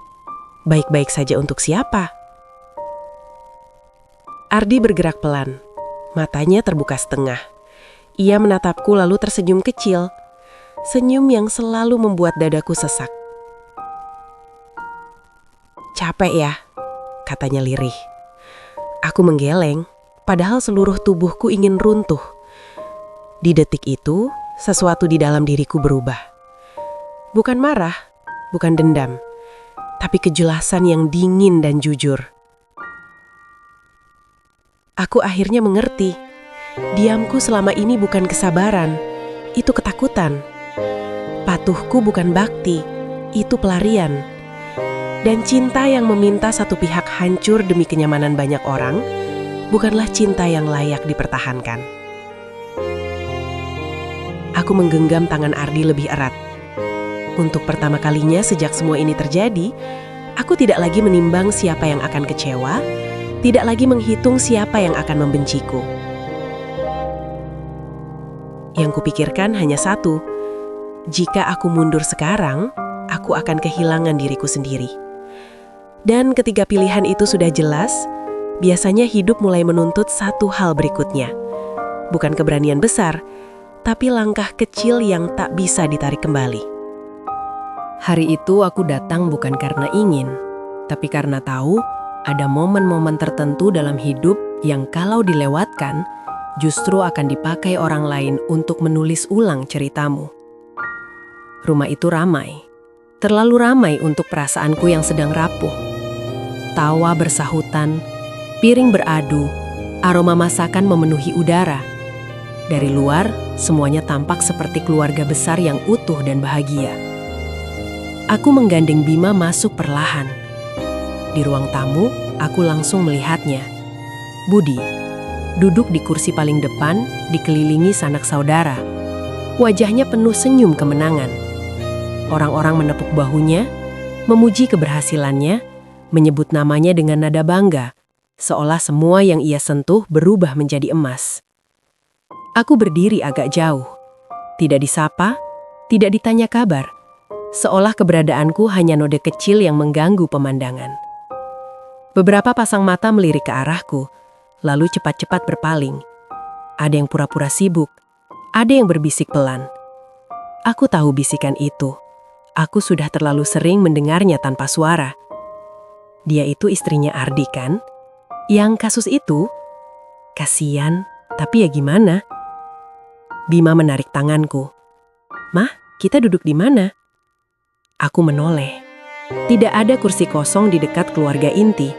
baik-baik saja untuk siapa? Ardi bergerak pelan, matanya terbuka setengah. Ia menatapku lalu tersenyum kecil. Senyum yang selalu membuat dadaku sesak. Capek ya, katanya lirih. Aku menggeleng, padahal seluruh tubuhku ingin runtuh. Di detik itu, sesuatu di dalam diriku berubah. Bukan marah, bukan dendam, tapi kejelasan yang dingin dan jujur. Aku akhirnya mengerti, diamku selama ini bukan kesabaran, itu ketakutan. Patuhku bukan bakti, itu pelarian. Dan cinta yang meminta satu pihak hancur demi kenyamanan banyak orang, bukanlah cinta yang layak dipertahankan. Aku menggenggam tangan Ardi lebih erat. Untuk pertama kalinya sejak semua ini terjadi, aku tidak lagi menimbang siapa yang akan kecewa, tidak lagi menghitung siapa yang akan membenciku. Yang kupikirkan hanya satu, jika aku mundur sekarang, aku akan kehilangan diriku sendiri. Dan ketika pilihan itu sudah jelas, biasanya hidup mulai menuntut satu hal berikutnya. Bukan keberanian besar, tapi langkah kecil yang tak bisa ditarik kembali. Hari itu aku datang bukan karena ingin, tapi karena tahu ada momen-momen tertentu dalam hidup yang kalau dilewatkan, justru akan dipakai orang lain untuk menulis ulang ceritamu. Rumah itu ramai, terlalu ramai untuk perasaanku yang sedang rapuh. Tawa bersahutan, piring beradu, aroma masakan memenuhi udara. Dari luar, semuanya tampak seperti keluarga besar yang utuh dan bahagia. Aku menggandeng Bima masuk perlahan. Di ruang tamu, aku langsung melihatnya. Budi, duduk di kursi paling depan, dikelilingi sanak saudara. Wajahnya penuh senyum kemenangan. Orang-orang menepuk bahunya, memuji keberhasilannya, menyebut namanya dengan nada bangga, seolah semua yang ia sentuh berubah menjadi emas. Aku berdiri agak jauh, tidak disapa, tidak ditanya kabar, seolah keberadaanku hanya node kecil yang mengganggu pemandangan. Beberapa pasang mata melirik ke arahku, lalu cepat-cepat berpaling. Ada yang pura-pura sibuk, ada yang berbisik pelan. Aku tahu bisikan itu. Aku sudah terlalu sering mendengarnya tanpa suara. Dia itu istrinya Ardi kan? Yang kasus itu? Kasian, tapi ya gimana? Bima menarik tanganku. Mah, kita duduk di mana? Aku menoleh. Tidak ada kursi kosong di dekat keluarga inti.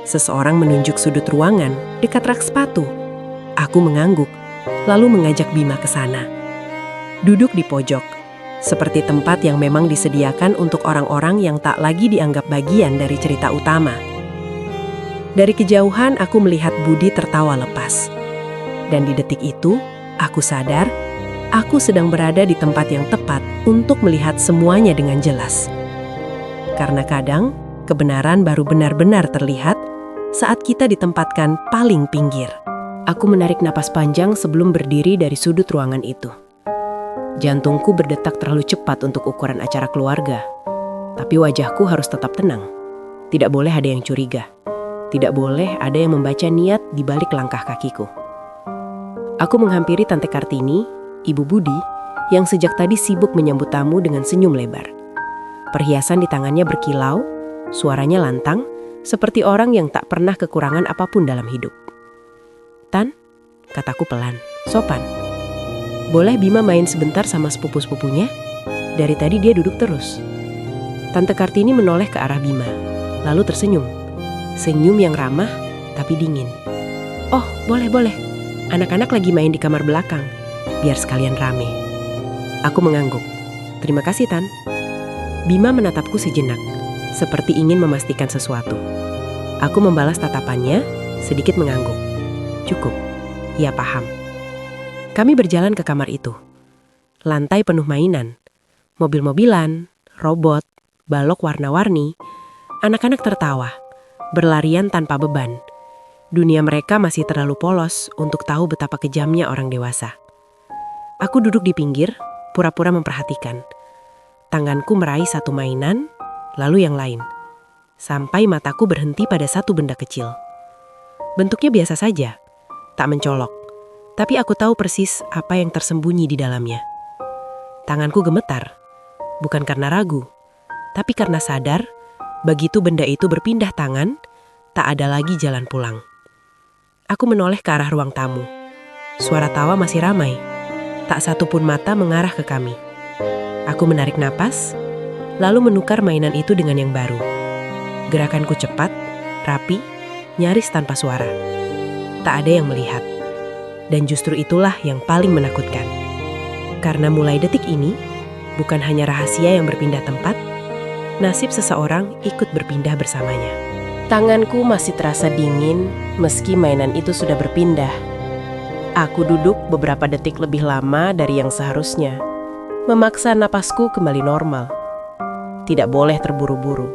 Seseorang menunjuk sudut ruangan dekat rak sepatu. Aku mengangguk, lalu mengajak Bima ke sana. Duduk di pojok. Seperti tempat yang memang disediakan untuk orang-orang yang tak lagi dianggap bagian dari cerita utama. Dari kejauhan aku melihat Budi tertawa lepas. Dan di detik itu, aku sadar, aku sedang berada di tempat yang tepat untuk melihat semuanya dengan jelas. Karena kadang, kebenaran baru benar-benar terlihat saat kita ditempatkan paling pinggir. Aku menarik napas panjang sebelum berdiri dari sudut ruangan itu. Jantungku berdetak terlalu cepat untuk ukuran acara keluarga. Tapi wajahku harus tetap tenang. Tidak boleh ada yang curiga. Tidak boleh ada yang membaca niat di balik langkah kakiku. Aku menghampiri Tante Kartini, Ibu Budi, yang sejak tadi sibuk menyambut tamu dengan senyum lebar. Perhiasan di tangannya berkilau, suaranya lantang, seperti orang yang tak pernah kekurangan apapun dalam hidup. Tan, kataku pelan, sopan. Boleh Bima main sebentar sama sepupu-sepupunya? Dari tadi dia duduk terus. Tante Kartini menoleh ke arah Bima, lalu tersenyum. Senyum yang ramah, tapi dingin. Oh, boleh. Anak-anak lagi main di kamar belakang. Biar sekalian rame. Aku mengangguk. Terima kasih, Tan. Bima menatapku sejenak, seperti ingin memastikan sesuatu. Aku membalas tatapannya, sedikit mengangguk. Cukup. Ia paham. Kami berjalan ke kamar itu. Lantai penuh mainan. Mobil-mobilan, robot, balok warna-warni. Anak-anak tertawa, berlarian tanpa beban. Dunia mereka masih terlalu polos untuk tahu betapa kejamnya orang dewasa. Aku duduk di pinggir, pura-pura memperhatikan. Tanganku meraih satu mainan, lalu yang lain. Sampai mataku berhenti pada satu benda kecil. Bentuknya biasa saja, tak mencolok. Tapi aku tahu persis apa yang tersembunyi di dalamnya. Tanganku gemetar, bukan karena ragu, tapi karena sadar, begitu benda itu berpindah tangan, tak ada lagi jalan pulang. Aku menoleh ke arah ruang tamu. Suara tawa masih ramai, tak satu pun mata mengarah ke kami. Aku menarik napas, lalu menukar mainan itu dengan yang baru. Gerakanku cepat, rapi, nyaris tanpa suara. Tak ada yang melihat. Dan justru itulah yang paling menakutkan. Karena mulai detik ini, bukan hanya rahasia yang berpindah tempat, nasib seseorang ikut berpindah bersamanya. Tanganku masih terasa dingin meski mainan itu sudah berpindah. Aku duduk beberapa detik lebih lama dari yang seharusnya, memaksa napasku kembali normal. Tidak boleh terburu-buru.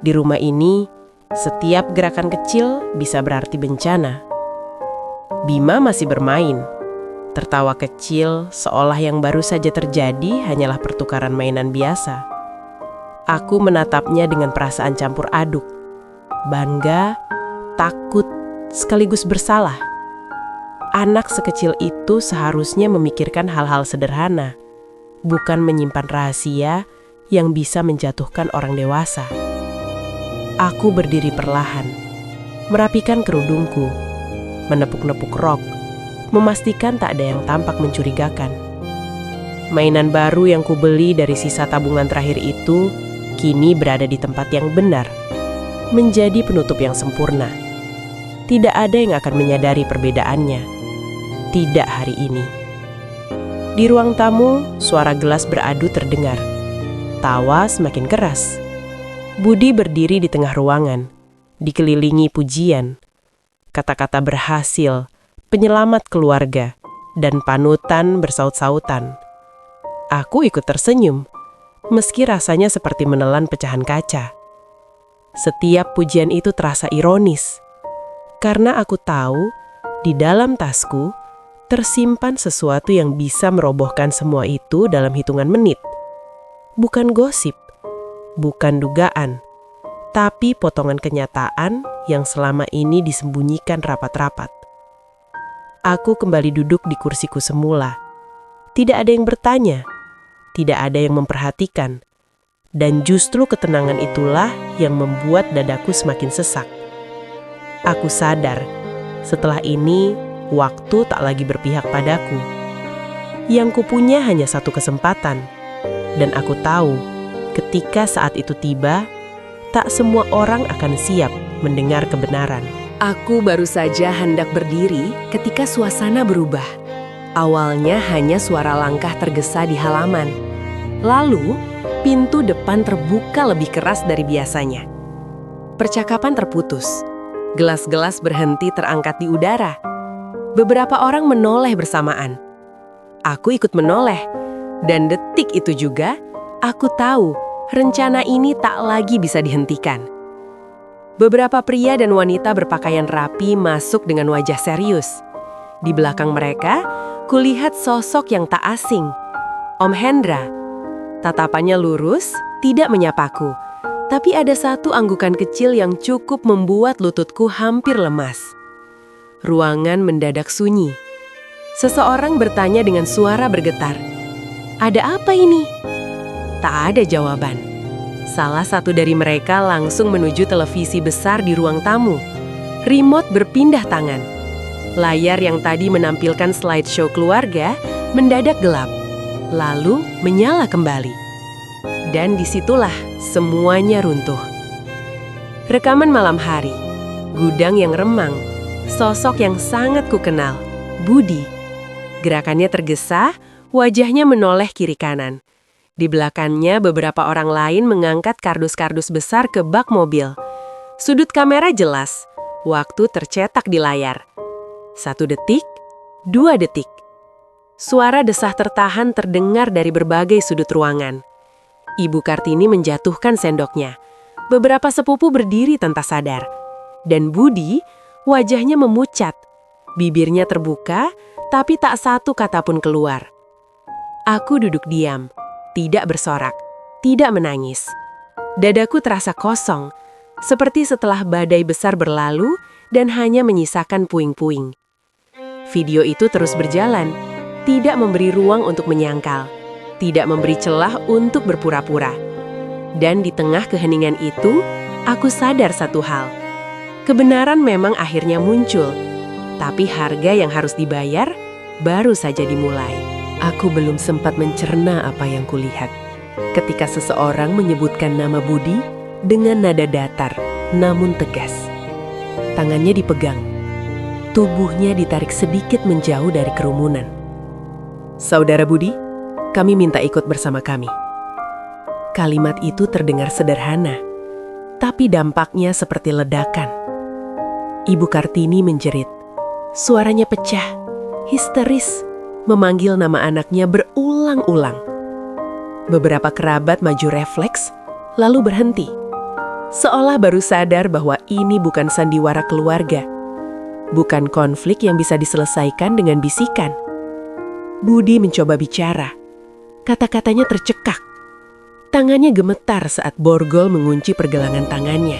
Di rumah ini, setiap gerakan kecil bisa berarti bencana. Bima masih bermain, tertawa kecil seolah yang baru saja terjadi hanyalah pertukaran mainan biasa. Aku menatapnya dengan perasaan campur aduk, bangga, takut, sekaligus bersalah. Anak sekecil itu seharusnya memikirkan hal-hal sederhana, bukan menyimpan rahasia yang bisa menjatuhkan orang dewasa. Aku berdiri perlahan, merapikan kerudungku, menepuk-nepuk rok, memastikan tak ada yang tampak mencurigakan. Mainan baru yang kubeli dari sisa tabungan terakhir itu kini berada di tempat yang benar, menjadi penutup yang sempurna. Tidak ada yang akan menyadari perbedaannya. Tidak hari ini. Di ruang tamu, suara gelas beradu terdengar. Tawa semakin keras. Budi berdiri di tengah ruangan, dikelilingi pujian. Kata-kata berhasil, penyelamat keluarga, dan panutan bersaut-sautan. Aku ikut tersenyum, meski rasanya seperti menelan pecahan kaca. Setiap pujian itu terasa ironis, karena aku tahu di dalam tasku tersimpan sesuatu yang bisa merobohkan semua itu dalam hitungan menit. Bukan gosip, bukan dugaan, tapi potongan kenyataan yang selama ini disembunyikan rapat-rapat. Aku kembali duduk di kursiku semula. Tidak ada yang bertanya, tidak ada yang memperhatikan. Dan justru ketenangan itulah yang membuat dadaku semakin sesak. Aku sadar, setelah ini waktu tak lagi berpihak padaku. Yang kupunya hanya satu kesempatan. Dan aku tahu, ketika saat itu tiba, tak semua orang akan siap mendengar kebenaran. Aku baru saja hendak berdiri ketika suasana berubah. Awalnya hanya suara langkah tergesa di halaman. Lalu, pintu depan terbuka lebih keras dari biasanya. Percakapan terputus. Gelas-gelas berhenti terangkat di udara. Beberapa orang menoleh bersamaan. Aku ikut menoleh. Dan detik itu juga, aku tahu rencana ini tak lagi bisa dihentikan. Beberapa pria dan wanita berpakaian rapi masuk dengan wajah serius. Di belakang mereka, kulihat sosok yang tak asing. Om Hendra. Tatapannya lurus, tidak menyapaku. Tapi ada satu anggukan kecil yang cukup membuat lututku hampir lemas. Ruangan mendadak sunyi. Seseorang bertanya dengan suara bergetar. Ada apa ini? Tak ada jawaban. Salah satu dari mereka langsung menuju televisi besar di ruang tamu. Remote berpindah tangan. Layar yang tadi menampilkan slideshow keluarga mendadak gelap, lalu menyala kembali. Dan disitulah semuanya runtuh. Rekaman malam hari, gudang yang remang, sosok yang sangat kukenal, Budi. Gerakannya tergesa, wajahnya menoleh kiri kanan. Di belakangnya beberapa orang lain mengangkat kardus-kardus besar ke bak mobil. Sudut kamera jelas, waktu tercetak di layar. 1 detik, 2 detik. Suara desah tertahan terdengar dari berbagai sudut ruangan. Ibu Kartini menjatuhkan sendoknya. Beberapa sepupu berdiri tanpa sadar. Dan Budi, wajahnya memucat. Bibirnya terbuka, tapi tak satu kata pun keluar. Aku duduk diam, tidak bersorak, tidak menangis. Dadaku terasa kosong, seperti setelah badai besar berlalu dan hanya menyisakan puing-puing. Video itu terus berjalan, tidak memberi ruang untuk menyangkal, tidak memberi celah untuk berpura-pura. Dan di tengah keheningan itu, aku sadar satu hal. Kebenaran memang akhirnya muncul, tapi harga yang harus dibayar baru saja dimulai. Aku belum sempat mencerna apa yang kulihat ketika seseorang menyebutkan nama Budi dengan nada datar, namun tegas. Tangannya dipegang, tubuhnya ditarik sedikit menjauh dari kerumunan. Saudara Budi, kami minta ikut bersama kami. Kalimat itu terdengar sederhana, tapi dampaknya seperti ledakan. Ibu Kartini menjerit. Suaranya pecah, histeris, memanggil nama anaknya berulang-ulang. Beberapa kerabat maju refleks, lalu berhenti. Seolah baru sadar bahwa ini bukan sandiwara keluarga. Bukan konflik yang bisa diselesaikan dengan bisikan. Budi mencoba bicara. Kata-katanya tercekak. Tangannya gemetar saat borgol mengunci pergelangan tangannya.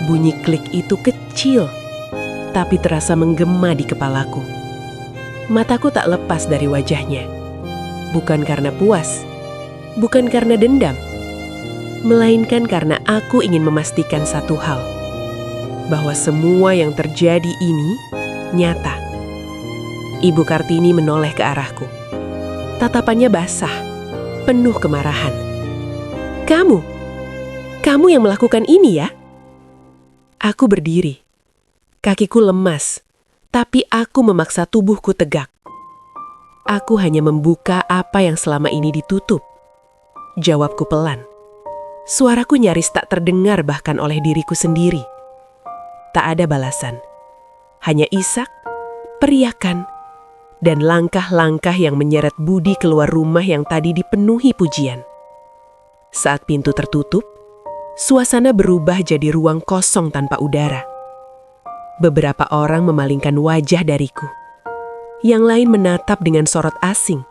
Bunyi klik itu kecil, tapi terasa menggema di kepalaku. Mataku tak lepas dari wajahnya. Bukan karena puas, bukan karena dendam, melainkan karena aku ingin memastikan satu hal, bahwa semua yang terjadi ini nyata. Ibu Kartini menoleh ke arahku. Tatapannya basah, penuh kemarahan. Kamu yang melakukan ini ya? Aku berdiri. Kakiku lemas, tapi aku memaksa tubuhku tegak. Aku hanya membuka apa yang selama ini ditutup. Jawabku pelan. Suaraku nyaris tak terdengar bahkan oleh diriku sendiri. Tak ada balasan. Hanya isak, periakan, dan langkah-langkah yang menyeret Budi keluar rumah yang tadi dipenuhi pujian. Saat pintu tertutup, suasana berubah jadi ruang kosong tanpa udara. Beberapa orang memalingkan wajah dariku. Yang lain menatap dengan sorot asing,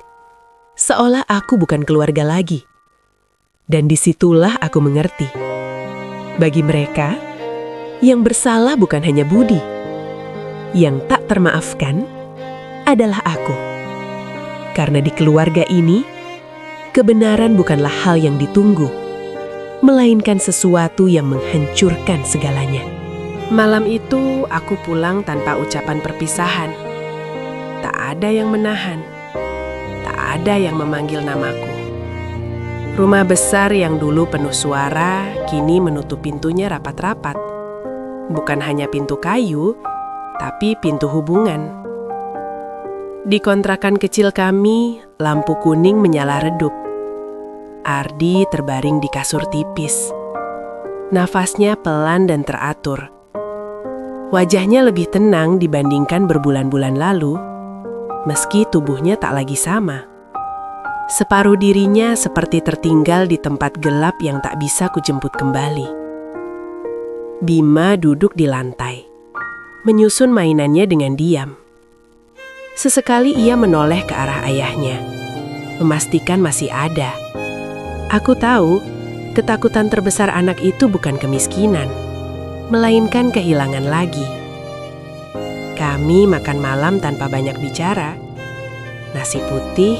seolah aku bukan keluarga lagi. Dan disitulah aku mengerti. Bagi mereka, yang bersalah bukan hanya Budi. Yang tak termaafkan adalah aku. Karena di keluarga ini, kebenaran bukanlah hal yang ditunggu, melainkan sesuatu yang menghancurkan segalanya. Malam itu aku pulang tanpa ucapan perpisahan. Tak ada yang menahan, tak ada yang memanggil namaku. Rumah besar yang dulu penuh suara, kini menutup pintunya rapat-rapat. Bukan hanya pintu kayu, tapi pintu hubungan. Di kontrakan kecil kami, lampu kuning menyala redup. Ardi terbaring di kasur tipis. Nafasnya pelan dan teratur. Wajahnya lebih tenang dibandingkan berbulan-bulan lalu, meski tubuhnya tak lagi sama. Separuh dirinya seperti tertinggal di tempat gelap yang tak bisa kujemput kembali. Bima duduk di lantai, menyusun mainannya dengan diam. Sesekali ia menoleh ke arah ayahnya, memastikan masih ada. Aku tahu, ketakutan terbesar anak itu bukan kemiskinan, melainkan kehilangan lagi. Kami makan malam tanpa banyak bicara. Nasi putih,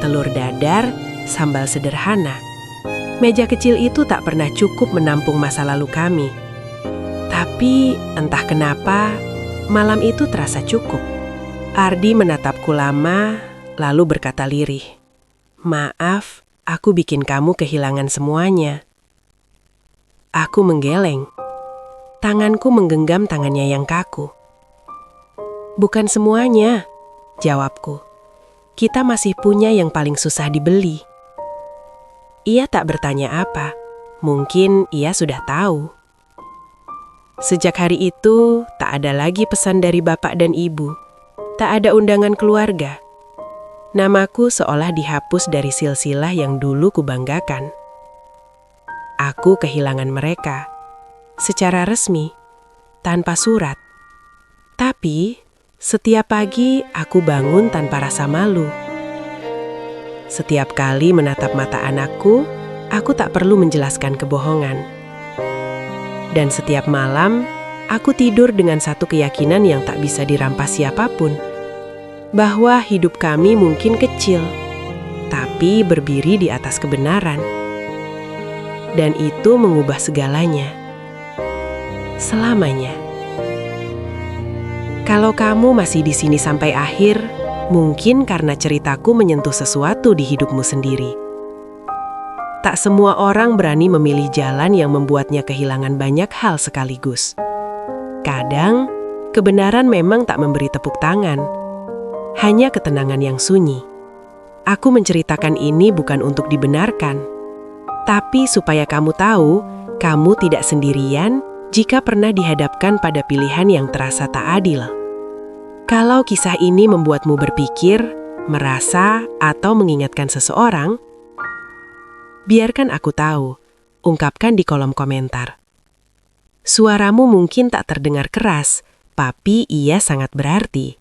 telur dadar, sambal sederhana. Meja kecil itu tak pernah cukup menampung masa lalu kami. Tapi entah kenapa, malam itu terasa cukup. Ardi menatapku lama, lalu berkata lirih, "Maaf, aku bikin kamu kehilangan semuanya." Aku menggeleng. Tanganku menggenggam tangannya yang kaku. "Bukan semuanya," jawabku. "Kita masih punya yang paling susah dibeli." Ia tak bertanya apa. Mungkin ia sudah tahu. Sejak hari itu, tak ada lagi pesan dari bapak dan ibu. Tak ada undangan keluarga. Namaku seolah dihapus dari silsilah yang dulu kubanggakan. Aku kehilangan mereka. Secara resmi, tanpa surat. Tapi, setiap pagi aku bangun tanpa rasa malu. Setiap kali menatap mata anakku, aku tak perlu menjelaskan kebohongan. Dan setiap malam, aku tidur dengan satu keyakinan yang tak bisa dirampas siapapun. Bahwa hidup kami mungkin kecil, tapi berdiri di atas kebenaran. Dan itu mengubah segalanya. Selamanya. Kalau kamu masih di sini sampai akhir, mungkin karena ceritaku menyentuh sesuatu di hidupmu sendiri. Tak semua orang berani memilih jalan yang membuatnya kehilangan banyak hal sekaligus. Kadang, kebenaran memang tak memberi tepuk tangan, hanya ketenangan yang sunyi. Aku menceritakan ini bukan untuk dibenarkan, tapi supaya kamu tahu, kamu tidak sendirian jika pernah dihadapkan pada pilihan yang terasa tak adil. Kalau kisah ini membuatmu berpikir, merasa, atau mengingatkan seseorang, biarkan aku tahu, ungkapkan di kolom komentar. Suaramu mungkin tak terdengar keras, tapi ia sangat berarti.